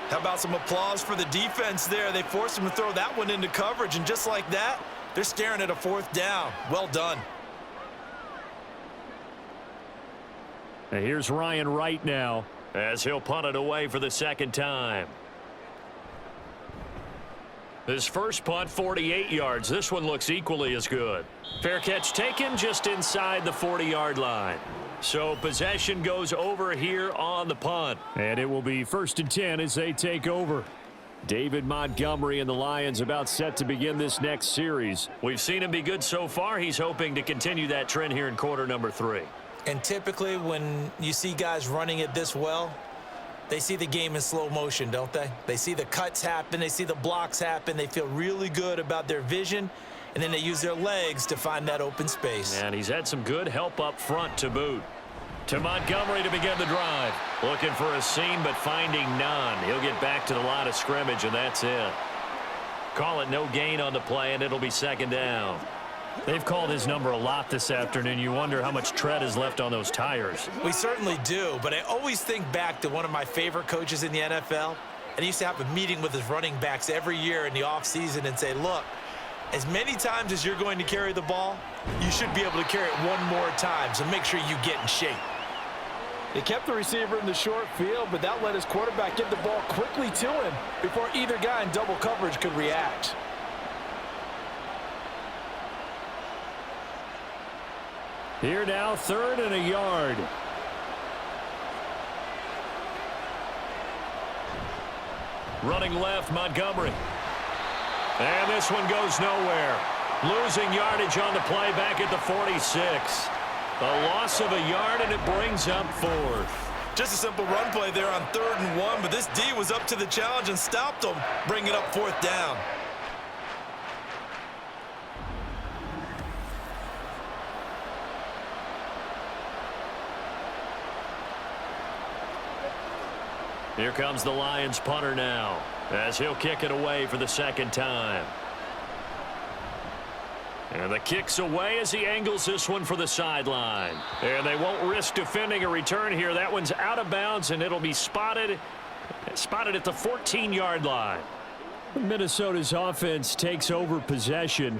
How about some applause for the defense there? They forced him to throw that one into coverage, and just like that, they're staring at a 4th down. Well done. And here's Ryan Wright now, as he'll punt it away for the 2nd time. His first punt, 48 yards. This one looks equally as good. Fair catch taken just inside the 40-yard line. So possession goes over here on the punt. And it will be 1st and 10 as they take over. David Montgomery and the Lions about set to begin this next series. We've seen him be good so far. He's hoping to continue that trend here in quarter number 3. And typically when you see guys running it this well, they see the game in slow motion, don't they? They see the cuts happen. They see the blocks happen. They feel really good about their vision. And then they use their legs to find that open space. And he's had some good help up front to boot. To Montgomery to begin the drive. Looking for a seam, but finding none. He'll get back to the line of scrimmage, and that's it. Call it no gain on the play, and it'll be second down. They've called his number a lot this afternoon. You wonder how much tread is left on those tires. We certainly do, but I always think back to one of my favorite coaches in the NFL, and he used to have a meeting with his running backs every year in the offseason and say, look, as many times as you're going to carry the ball, you should be able to carry it one more time, so make sure you get in shape. They kept the receiver in the short field, but that let his quarterback get the ball quickly to him before either guy in double coverage could react. Here now, 3rd and a yard. Running left, Montgomery. And this one goes nowhere. Losing yardage on the play back at the 46. A loss of a yard, and it brings up 4th. Just a simple run play there on 3rd and 1, but this D was up to the challenge and stopped them, bringing up 4th down. Here comes the Lions punter now, as he'll kick it away for the 2nd time. And the kick's away as he angles this one for the sideline. And they won't risk defending a return here. That one's out of bounds, and it'll be spotted at the 14-yard line. Minnesota's offense takes over possession.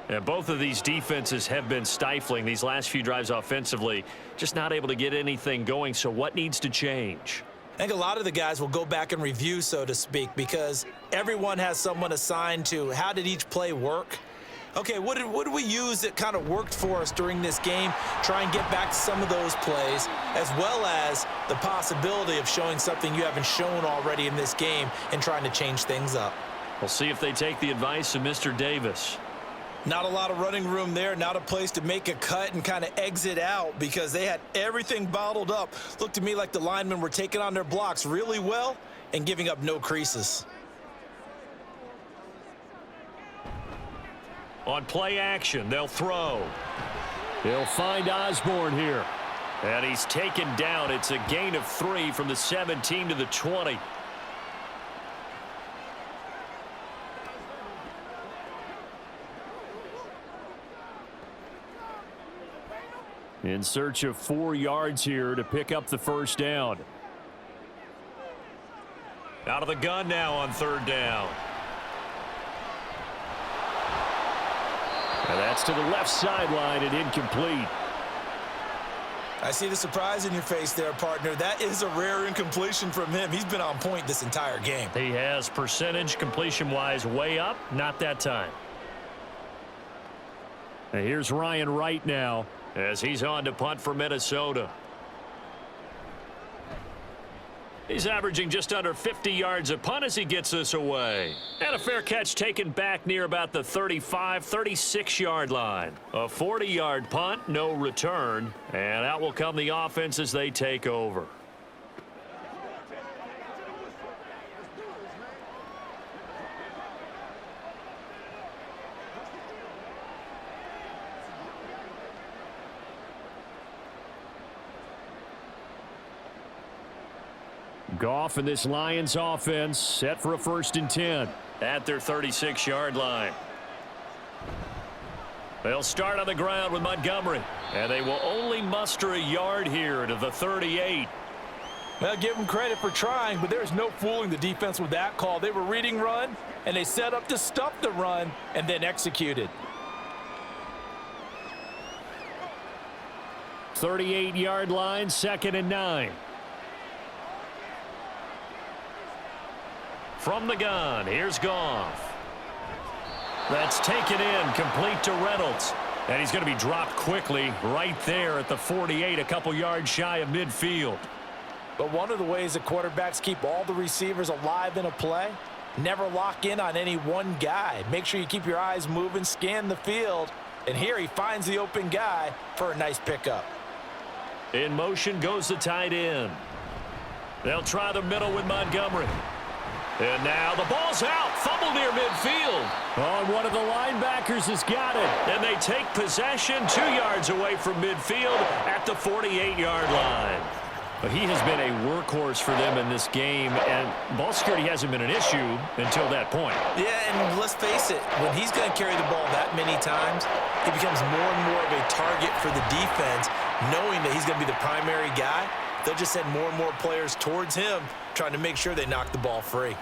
And both of these defenses have been stifling these last few drives offensively. Just not able to get anything going, so what needs to change? I think a lot of the guys will go back and review, so to speak, because everyone has someone assigned to how did each play work. Okay, what did we use that kind of worked for us during this game? Try and get back to some of those plays, as well as the possibility of showing something you haven't shown already in this game and trying to change things up. We'll see if they take the advice of Mr. Davis. Not a lot of running room there, not a place to make a cut and kind of exit out because they had everything bottled up. Looked to me like the linemen were taking on their blocks really well and giving up no creases. On play action, they'll throw. They'll find Osborne here. And he's taken down. It's a gain of 3 from the 17 to the 20. In search of 4 yards here to pick up the 1st down. Out of the gun now on 3rd down. And that's to the left sideline and incomplete. I see the surprise in your face there, partner. That is a rare incompletion from him. He's been on point this entire game. He has percentage completion-wise way up. Not that time. And here's Ryan Wright now, as he's on to punt for Minnesota. He's averaging just under 50 yards a punt as he gets this away. And a fair catch taken back near about the 35, 36-yard line. A 40-yard punt, no return. And out will come the offense as they take over. Goff and this Lions offense set for a 1st and 10. At their 36-yard line. They'll start on the ground with Montgomery. And they will only muster a yard here to the 38. Well, give them credit for trying, but there's no fooling the defense with that call. They were reading run, and they set up to stop the run and then executed. 38-yard line, 2nd and 9. From the gun, here's Goff. That's taken in, complete to Reynolds. And he's going to be dropped quickly right there at the 48, a couple yards shy of midfield. But one of the ways that quarterbacks keep all the receivers alive in a play, never lock in on any one guy. Make sure you keep your eyes moving, scan the field. And here he finds the open guy for a nice pickup. In motion goes the tight end. They'll try the middle with Montgomery. And now the ball's out. Fumble near midfield. Oh, one of the linebackers has got it. And they take possession 2 yards away from midfield at the 48-yard line. But he has been a workhorse for them in this game, and ball security hasn't been an issue until that point. Yeah, and let's face it, when he's going to carry the ball that many times, he becomes more and more of a target for the defense, knowing that he's going to be the primary guy. They'll just send more and more players towards him, trying to make sure they knock the ball free.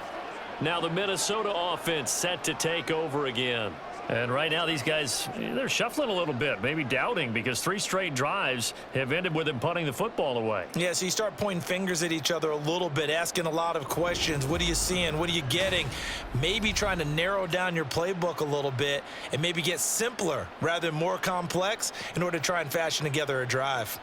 Now the Minnesota offense set to take over again. And right now these guys, they're shuffling a little bit, maybe doubting, because 3 straight drives have ended with them punting the football away. Yeah, so you start pointing fingers at each other a little bit, asking a lot of questions. What are you seeing? What are you getting? Maybe trying to narrow down your playbook a little bit and maybe get simpler rather than more complex in order to try and fashion together a drive.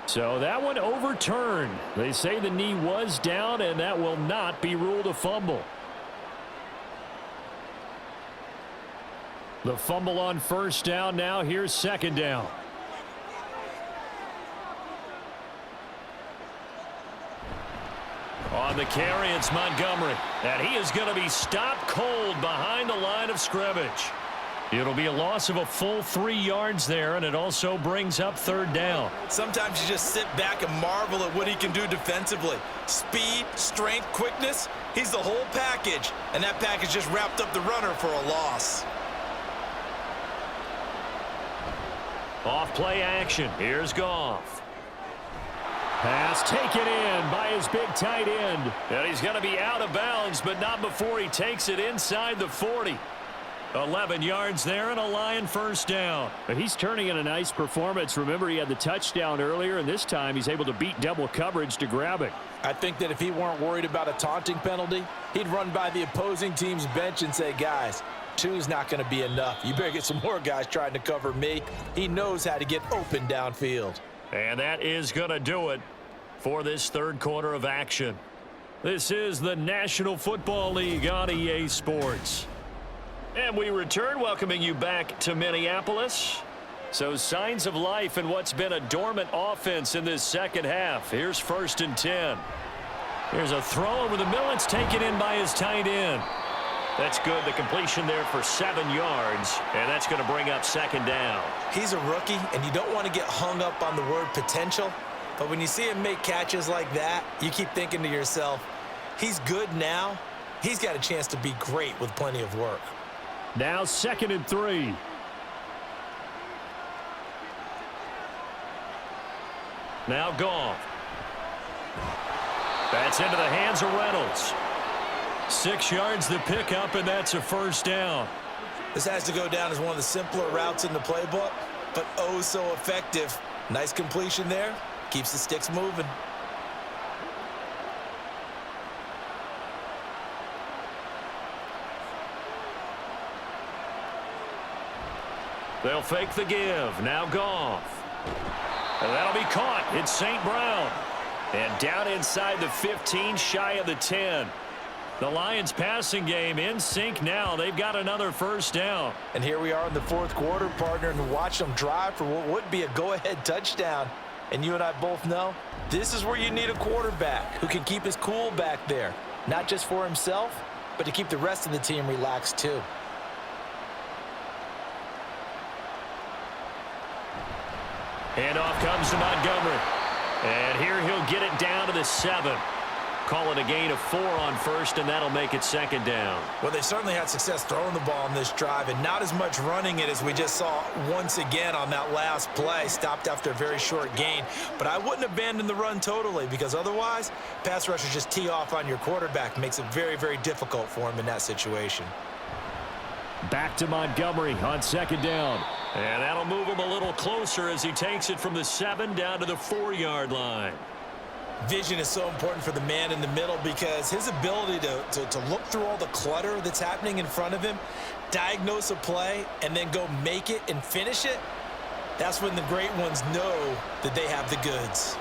So that one overturned. They say the knee was down, and that will not be ruled a fumble. The fumble on first down. Now here's second down. On the carry, it's Montgomery. And he is going to be stopped cold behind the line of scrimmage. It'll be a loss of a full 3 yards there, and it also brings up third down. Sometimes you just sit back and marvel at what he can do defensively. Speed, strength, quickness, he's the whole package. And that package just wrapped up the runner for a loss. Off play action. Here's Goff. Pass taken in by his big tight end. And he's going to be out of bounds, but not before he takes it inside the 40. 11 yards there and a Lion first down. But he's turning in a nice performance. Remember, he had the touchdown earlier, and this time he's able to beat double coverage to grab it. I think that if he weren't worried about a taunting penalty, he'd run by the opposing team's bench and say, guys, 2 is not going to be enough. You better get some more guys trying to cover me. He knows how to get open downfield. And that is going to do it for this third quarter of action. This is the National Football League on EA Sports. And we return, welcoming you back to Minneapolis. So signs of life in what's been a dormant offense in this second half. Here's 1st and 10. Here's a throw over the middle. It's taken in by his tight end. That's good. The completion there for 7 yards. And that's going to bring up second down. He's a rookie, and you don't want to get hung up on the word potential. But when you see him make catches like that, you keep thinking to yourself, he's good now. He's got a chance to be great with plenty of work. Now 2nd and 3. Now Goff. That's into the hands of Reynolds. 6 yards the pickup, and that's a first down. This has to go down as one of the simpler routes in the playbook, but oh so effective. Nice completion there. Keeps the sticks moving. They'll fake the give. Now Goff. And that'll be caught. It's St. Brown. And down inside the 15, shy of the 10. The Lions passing game in sync now. They've got another first down. And here we are in the fourth quarter, partner, and watch them drive for what would be a go-ahead touchdown. And you and I both know this is where you need a quarterback who can keep his cool back there. Not just for himself, but to keep the rest of the team relaxed too. Handoff comes to Montgomery. And here he'll get it down to the 7. Call it a gain of 4 on first, and that'll make it second down. Well, they certainly had success throwing the ball on this drive, and not as much running it as we just saw once again on that last play. Stopped after a very short gain. But I wouldn't abandon the run totally, because otherwise, pass rushers just tee off on your quarterback. Makes it very, very difficult for him in that situation. Back to Montgomery on second down. And that'll move him a little closer as he takes it from the 7 down to the 4-yard line. Vision is so important for the man in the middle because his ability to look through all the clutter that's happening in front of him, diagnose a play, and then go make it and finish it, that's when the great ones know that they have the goods.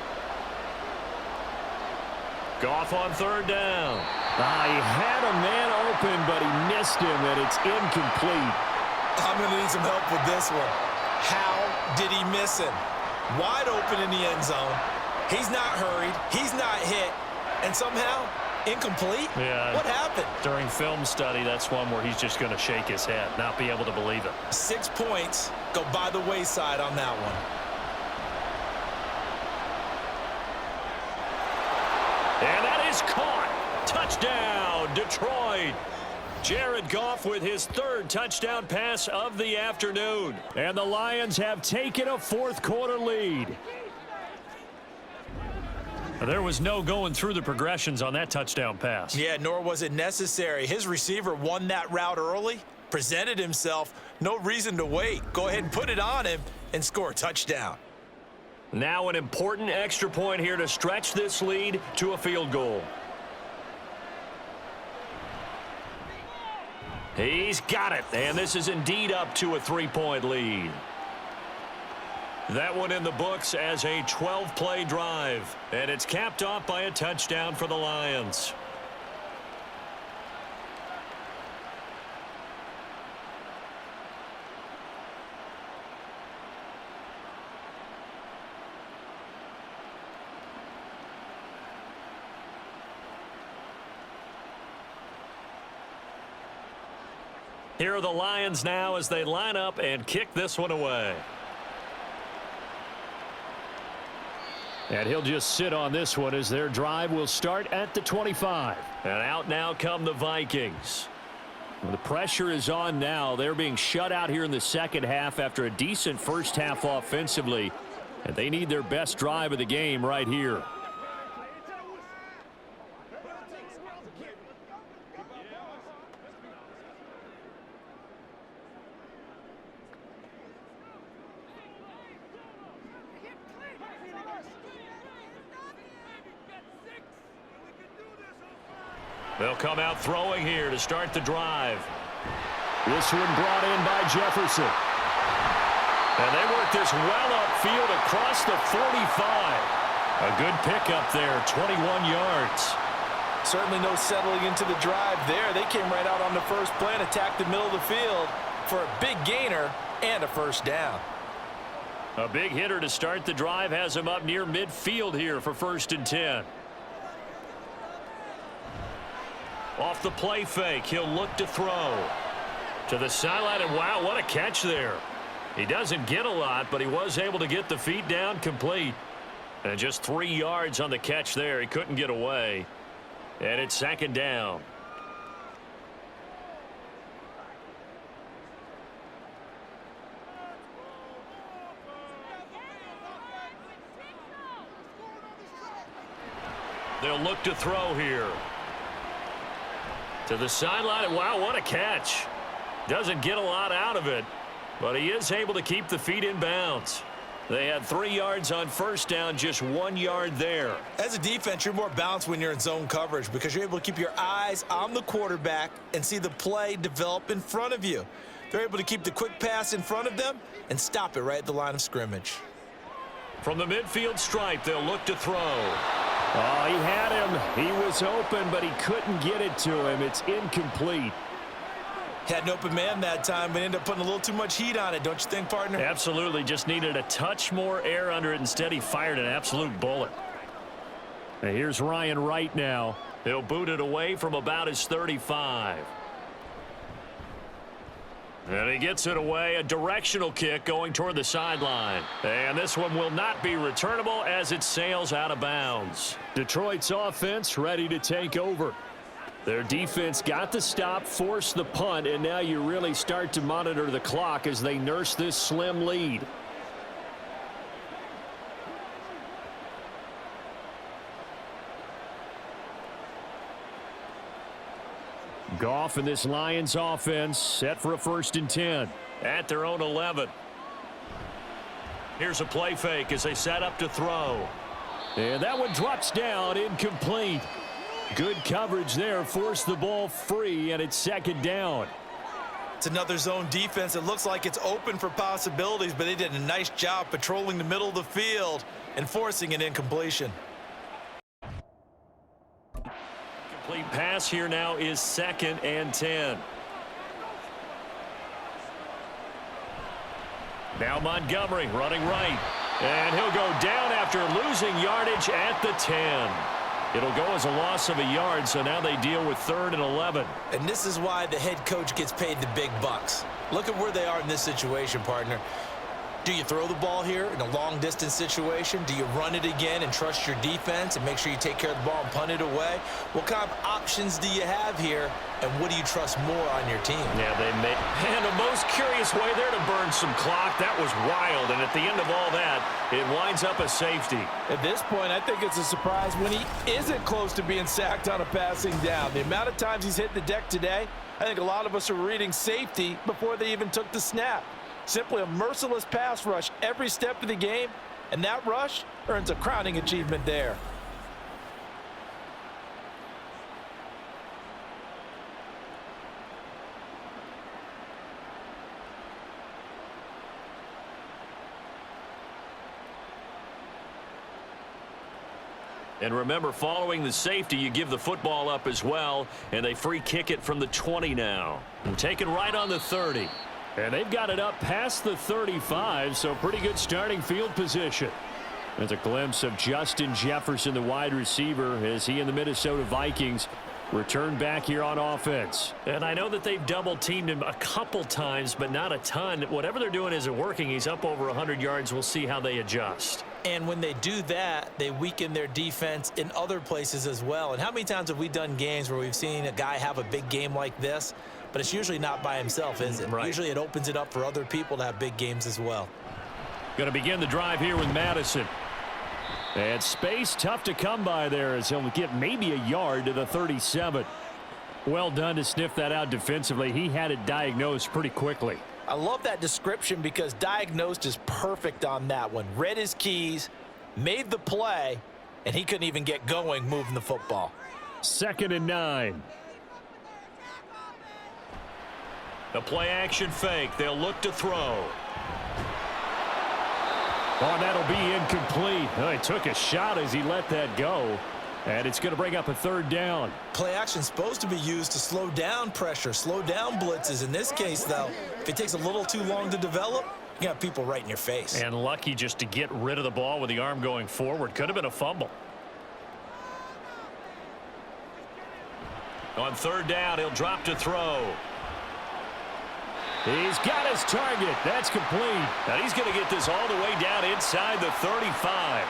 Goff on third down. He had a man open, but he missed him, and it's incomplete. I'm going to need some help with this one. How did he miss him? Wide open in the end zone. He's not hurried. He's not hit. And somehow, incomplete? Yeah. What happened? During film study, that's one where he's just going to shake his head, not be able to believe it. 6 points go by the wayside on that one. And that is caught. Touchdown, Detroit. Jared Goff with his third touchdown pass of the afternoon. And the Lions have taken a fourth-quarter lead. There was no going through the progressions on that touchdown pass. Yeah, nor was it necessary. His receiver won that route early, presented himself, no reason to wait. Go ahead and put it on him and score a touchdown. Now an important extra point here to stretch this lead to a field goal. He's got it, and this is indeed up to a 3-point lead. That one in the books as a 12-play drive, and it's capped off by a touchdown for the Lions. Here are the Lions now as they line up and kick this one away. And he'll just sit on this one as their drive will start at the 25. And out now come the Vikings. Well, the pressure is on now. They're being shut out here in the second half after a decent first half offensively. And they need their best drive of the game right here. They'll come out throwing here to start the drive. This one brought in by Jefferson. And they work this well upfield across the 45. A good pickup there, 21 yards. Certainly no settling into the drive there. They came right out on the first play and attacked the middle of the field for a big gainer and a first down. A big hitter to start the drive has him up near midfield here for 1st and 10. Off the play fake, he'll look to throw. To the sideline, and wow, what a catch there. He doesn't get a lot, but he was able to get the feet down complete. And just 3 yards on the catch there. He couldn't get away. And it's 2nd down. They'll look to throw here. To the sideline, and wow, what a catch. Doesn't get a lot out of it, but he is able to keep the feet in bounds. They had 3 yards on 1st down, just 1 yard there. As a defense, you're more balanced when you're in zone coverage because you're able to keep your eyes on the quarterback and see the play develop in front of you. They're able to keep the quick pass in front of them and stop it right at the line of scrimmage. From the midfield stripe, they'll look to throw. Oh, he had him. He was open, but he couldn't get it to him. It's incomplete. Had an open man that time, but ended up putting a little too much heat on it, don't you think, partner? Absolutely. Just needed a touch more air under it. Instead, he fired an absolute bullet. And here's Ryan Wright now. He'll boot it away from about his 35. And he gets it away. A directional kick going toward the sideline. And this one will not be returnable as it sails out of bounds. Detroit's offense ready to take over. Their defense got the stop, forced the punt, and now you really start to monitor the clock as they nurse this slim lead. Goff and this Lions offense set for a 1st and 10. At their own 11. Here's a play fake as they set up to throw. And that one drops down, incomplete. Good coverage there, forced the ball free, and it's 2nd down. It's another zone defense. It looks like it's open for possibilities, but they did a nice job patrolling the middle of the field and forcing an incompletion. Complete pass here now is 2nd and 10. Now Montgomery running right. And he'll go down after losing yardage at the 10. It'll go as a loss of a yard, so now they deal with 3rd and 11. And this is why the head coach gets paid the big bucks. Look at where they are in this situation, partner. Do you throw the ball here in a long-distance situation? Do you run it again and trust your defense and make sure you take care of the ball and punt it away? What kind of options do you have here, and what do you trust more on your team? Yeah, they may. And a most curious way there to burn some clock. That was wild, and at the end of all that, it winds up a safety. At this point, I think it's a surprise when he isn't close to being sacked on a passing down. The amount of times he's hit the deck today, I think a lot of us are reading safety before they even took the snap. Simply a merciless pass rush every step of the game, and that rush earns a crowning achievement there. And remember, following the safety, you give the football up as well, and they free kick it from the 20 now. And taken right on the 30. And they've got it up past the 35, so pretty good starting field position. There's a glimpse of Justin Jefferson, the wide receiver, as he and the Minnesota Vikings return back here on offense. And I know that they've double-teamed him a couple times, but not a ton. Whatever they're doing isn't working. He's up over 100 yards. We'll see how they adjust. And when they do that, they weaken their defense in other places as well. And how many times have we done games where we've seen a guy have a big game like this? But it's usually not by himself, is it? Right. Usually it opens it up for other people to have big games as well. Going to begin the drive here with Madison. And space tough to come by there as he'll get maybe a yard to the 37. Well done to sniff that out defensively. He had it diagnosed pretty quickly. I love that description because diagnosed is perfect on that one. Read his keys, made the play, and he couldn't even get going moving the football. 2nd and 9. The play-action fake. They'll look to throw. Oh, that'll be incomplete. Oh, he took a shot as he let that go. And it's going to bring up a 3rd down. Play action supposed to be used to slow down pressure, slow down blitzes. In this case, though, if it takes a little too long to develop, you got people right in your face. And lucky just to get rid of the ball with the arm going forward. Could have been a fumble. On 3rd down, he'll drop to throw. He's got his target. That's complete. And he's going to get this all the way down inside the 35.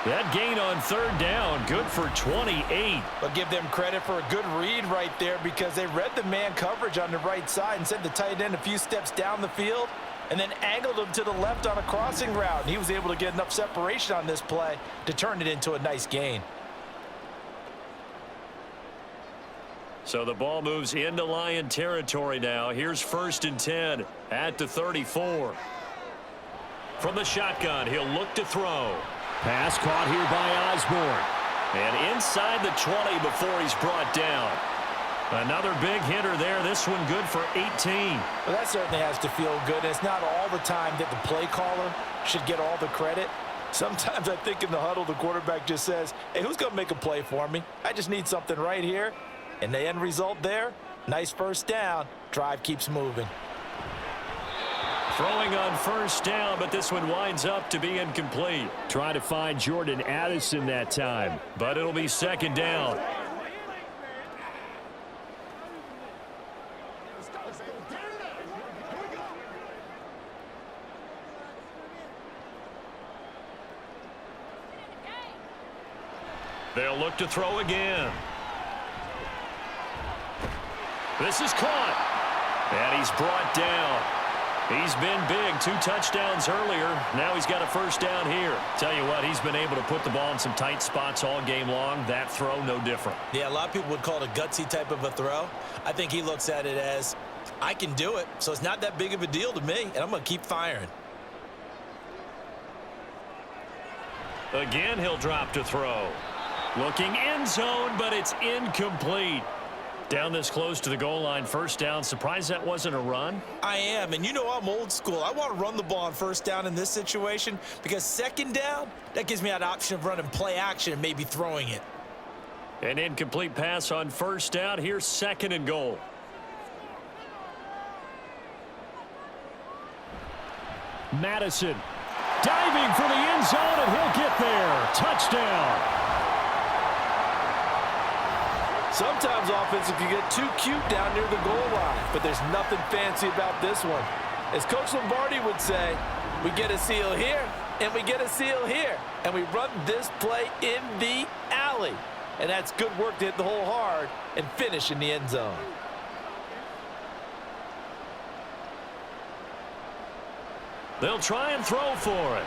That gain on 3rd down, good for 28. But give them credit for a good read right there because they read the man coverage on the right side and sent the tight end a few steps down the field and then angled him to the left on a crossing route. And he was able to get enough separation on this play to turn it into a nice gain. So the ball moves into Lion territory now. Here's 1st and 10 at the 34. From the shotgun, he'll look to throw. Pass caught here by Osborne. And inside the 20 before he's brought down. Another big hitter there. This one good for 18. Well, that certainly has to feel good. It's not all the time that the play caller should get all the credit. Sometimes I think in the huddle, the quarterback just says, hey, who's going to make a play for me? I just need something right here. And the end result there, nice 1st down. Drive keeps moving. Throwing on 1st down, but this one winds up to be incomplete. Trying to find Jordan Addison that time. But it'll be 2nd down. They'll look to throw again. This is caught. And he's brought down. He's been big. 2 touchdowns earlier. Now he's got a 1st down here. Tell you what, he's been able to put the ball in some tight spots all game long. That throw, no different. Yeah, a lot of people would call it a gutsy type of a throw. I think he looks at it as, I can do it, so it's not that big of a deal to me, and I'm going to keep firing. Again, he'll drop to throw. Looking end zone, but it's incomplete. Down this close to the goal line, 1st down. Surprised that wasn't a run? I am, and you know I'm old school. I want to run the ball on 1st down in this situation because 2nd down, that gives me that option of running play action and maybe throwing it. An incomplete pass on first down. Here's 2nd and goal. Madison diving for the end zone, and he'll get there. Touchdown. Sometimes offense can get too cute down near the goal line, but there's nothing fancy about this one. As Coach Lombardi would say, we get a seal here, and we get a seal here, and we run this play in the alley. And that's good work to hit the hole hard and finish in the end zone. They'll try and throw for it.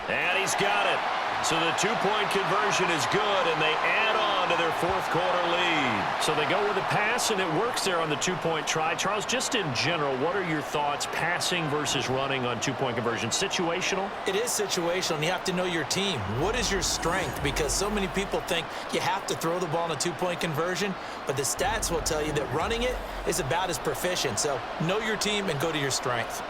And he's got it. So the 2-point conversion is good, and they add on to their 4th quarter lead. So they go with a pass, and it works there on the 2-point try. Charles, just in general, what are your thoughts passing versus running on 2-point conversion? Situational? It is situational, and you have to know your team. What is your strength? Because so many people think you have to throw the ball in a 2-point conversion, but the stats will tell you that running it is about as proficient. So know your team and go to your strength.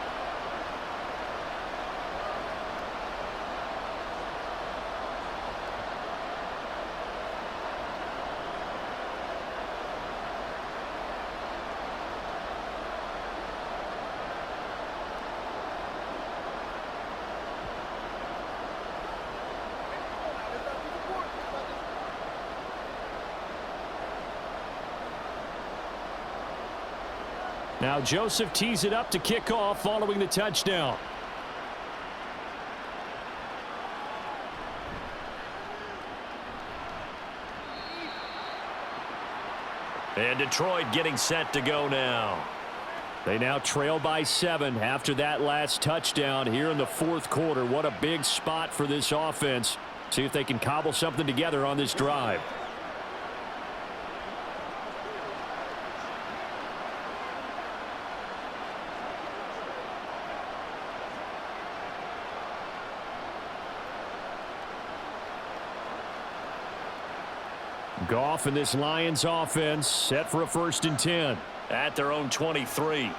Now Joseph tees it up to kick off following the touchdown. And Detroit getting set to go now. They now trail by 7 after that last touchdown here in the 4th quarter. What a big spot for this offense. See if they can cobble something together on this drive. Goff and this Lions offense set for a 1st and 10. At their own 23.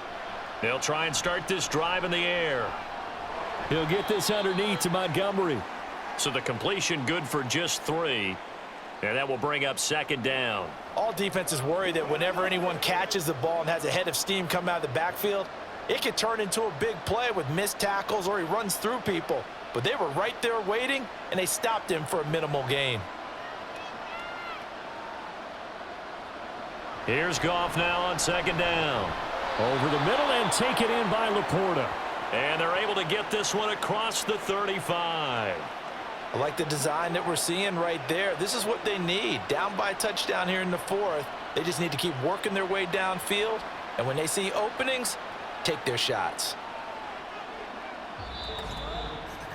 They'll try and start this drive in the air. He'll get this underneath to Montgomery. So the completion good for just 3. And that will bring up 2nd down. All defenses worry that whenever anyone catches the ball and has a head of steam come out of the backfield, it could turn into a big play with missed tackles or he runs through people. But they were right there waiting, and they stopped him for a minimal gain. Here's Goff now on 2nd down. Over the middle and taken in by Laporta. And they're able to get this one across the 35. I like the design that we're seeing right there. This is what they need. Down by a touchdown here in the 4th. They just need to keep working their way downfield. And when they see openings, take their shots.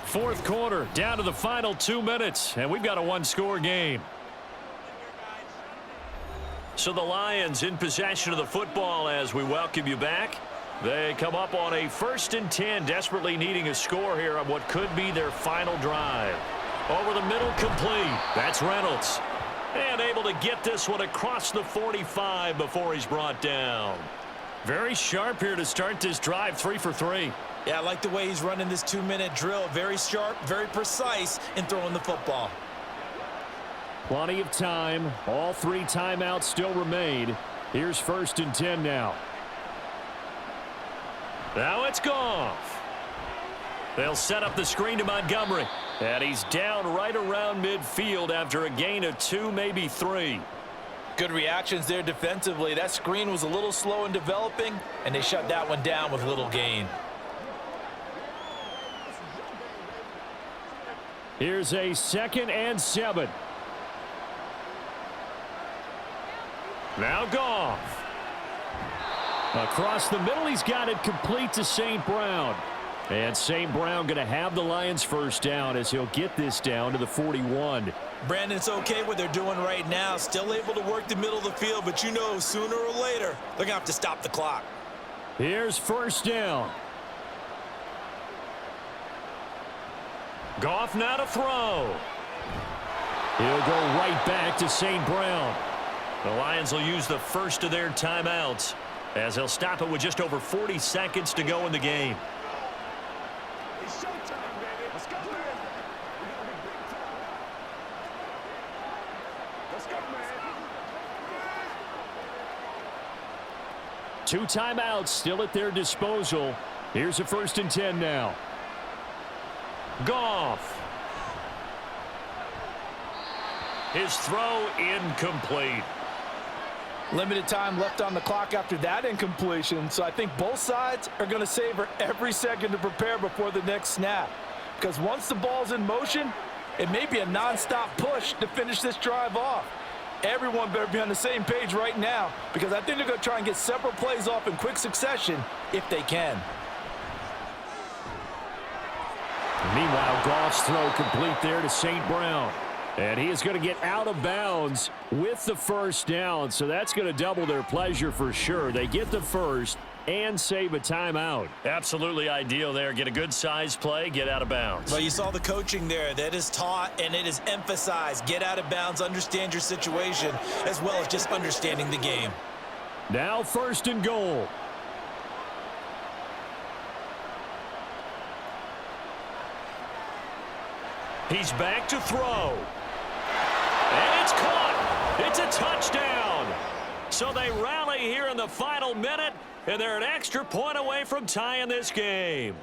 4th quarter, down to the final 2 minutes. And we've got a 1-score game. So the Lions in possession of the football as we welcome you back. They come up on a 1st and 10, desperately needing a score here on what could be their final drive. Over the middle, complete. That's Reynolds. And able to get this one across the 45 before he's brought down. Very sharp here to start this drive, 3 for 3. Yeah, I like the way he's running this 2-minute drill. Very sharp, very precise in throwing the football. Plenty of time. All 3 timeouts still remain. Here's 1st and 10 now. Now it's Goff. They'll set up the screen to Montgomery. And he's down right around midfield after a gain of 2, maybe 3. Good reactions there defensively. That screen was a little slow in developing, and they shut that one down with little gain. Here's a 2nd and 7. Now Goff. Across the middle, he's got it complete to St. Brown. And St. Brown going to have the Lions 1st down as he'll get this down to the 41. Brandon, it's okay what they're doing right now. Still able to work the middle of the field, but you know sooner or later they're going to have to stop the clock. Here's 1st down. Goff now to throw. He'll go right back to St. Brown. The Lions will use the first of their timeouts as they'll stop it with just over 40 seconds to go in the game. It's showtime, baby. Let's go. We gotta be big time. Let's go, man. 2 timeouts still at their disposal. Here's a 1st and 10 now. Goff. His throw incomplete. Limited time left on the clock after that incompletion, so I think both sides are going to savor every second to prepare before the next snap. Because once the ball's in motion, it may be a nonstop push to finish this drive off. Everyone better be on the same page right now, because I think they're going to try and get several plays off in quick succession if they can. Meanwhile, Goff's throw complete there to St. Brown. And he is going to get out of bounds with the 1st down, so that's going to double their pleasure for sure. They get the 1st and save a timeout. Absolutely ideal there. Get a good size play, get out of bounds. Well, you saw the coaching there. That is taught and it is emphasized. Get out of bounds, understand your situation, as well as just understanding the game. Now 1st and goal. He's back to throw. And it's caught. It's a touchdown. So they rally here in the final minute, and they're an extra point away from tying this game.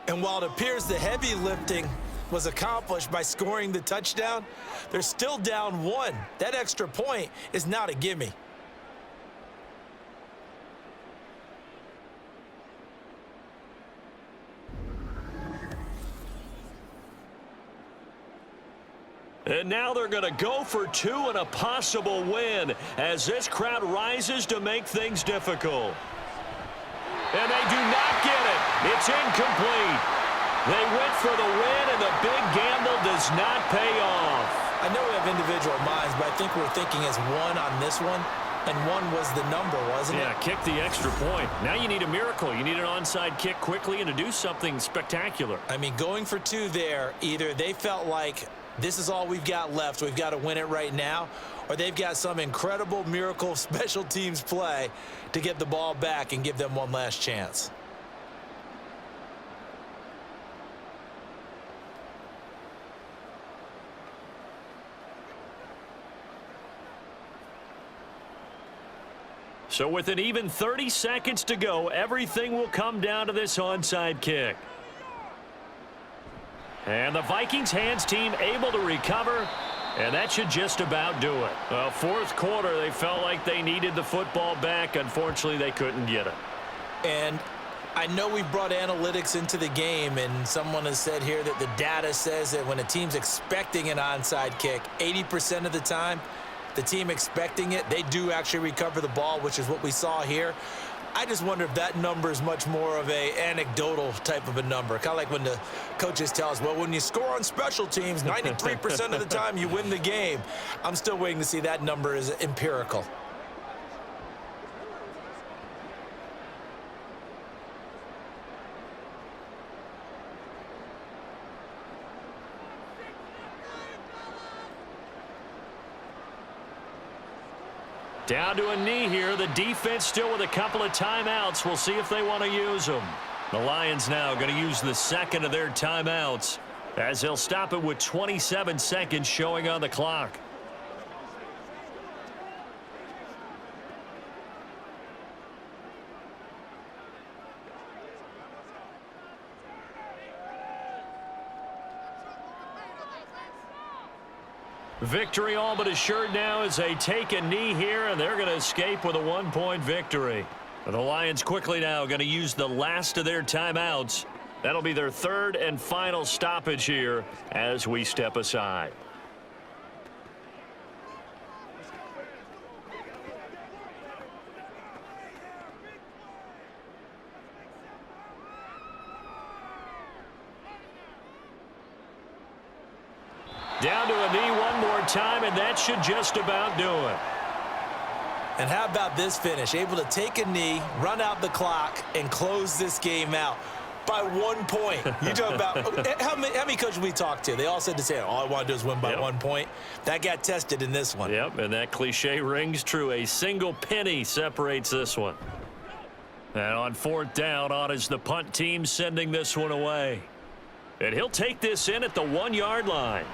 And while it appears the heavy lifting was accomplished by scoring the touchdown, they're still down 1. That extra point is not a gimme. And now they're going to go for 2 and a possible win as this crowd rises to make things difficult. And they do not get it. It's incomplete. They went for the win, and the big gamble does not pay off. I know we have individual minds, but I think we're thinking as 1 on this one, and 1 was the number, wasn't it? Yeah, kick the extra point. Now you need a miracle. You need an onside kick quickly and to do something spectacular. I mean, going for 2 there, either they felt like this is all we've got left, we've got to win it right now, or they've got some incredible miracle special teams play to get the ball back and give them one last chance. So with an even 30 seconds to go, everything will come down to this onside kick. And the Vikings hands team able to recover, and that should just about do it. Well, 4th quarter, they felt like they needed the football back. Unfortunately, they couldn't get it. And I know we brought analytics into the game, and someone has said here that the data says that when a team's expecting an onside kick, 80% of the time, the team expecting it, they do actually recover the ball, which is what we saw here. I just wonder if that number is much more of a anecdotal type of a number. Kind of like when the coaches tell us, well, when you score on special teams, 93% of the time you win the game. I'm still waiting to see that number is empirical. Down to a knee here. The defense still with a couple of timeouts. We'll see if they want to use them. The Lions now going to use the 2nd of their timeouts as they'll stop it with 27 seconds showing on the clock. Victory all but assured now as they take a knee here, and they're going to escape with a 1-point victory. The Lions quickly now going to use the last of their timeouts. That'll be their 3rd and final stoppage here as we step aside. Down to a knee one more time, and that should just about do it. And how about this finish? Able to take a knee, run out the clock, and close this game out by 1 point. You talk about how many coaches we talked to? They all said the same. All I want to do is win by 1 point. That got tested in this one. Yep, and that cliche rings true. A single penny separates this one. And on 4th down, on is the punt team sending this one away. And he'll take this in at the 1-yard line.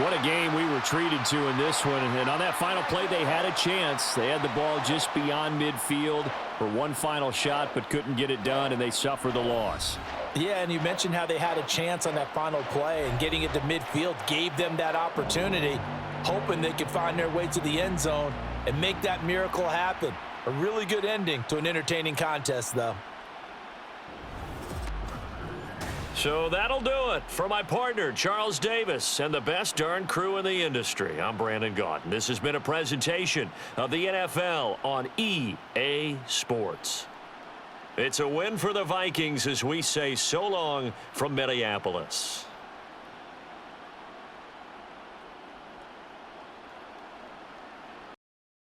What a game we were treated to in this one. And on that final play, they had a chance. They had the ball just beyond midfield for one final shot, but couldn't get it done, and they suffered the loss. Yeah, and you mentioned how they had a chance on that final play, and getting it to midfield gave them that opportunity, hoping they could find their way to the end zone and make that miracle happen. A really good ending to an entertaining contest, though. So that'll do it for my partner, Charles Davis, and the best darn crew in the industry. I'm Brandon Gaudin. This has been a presentation of the NFL on EA Sports. It's a win for the Vikings as we say so long from Minneapolis.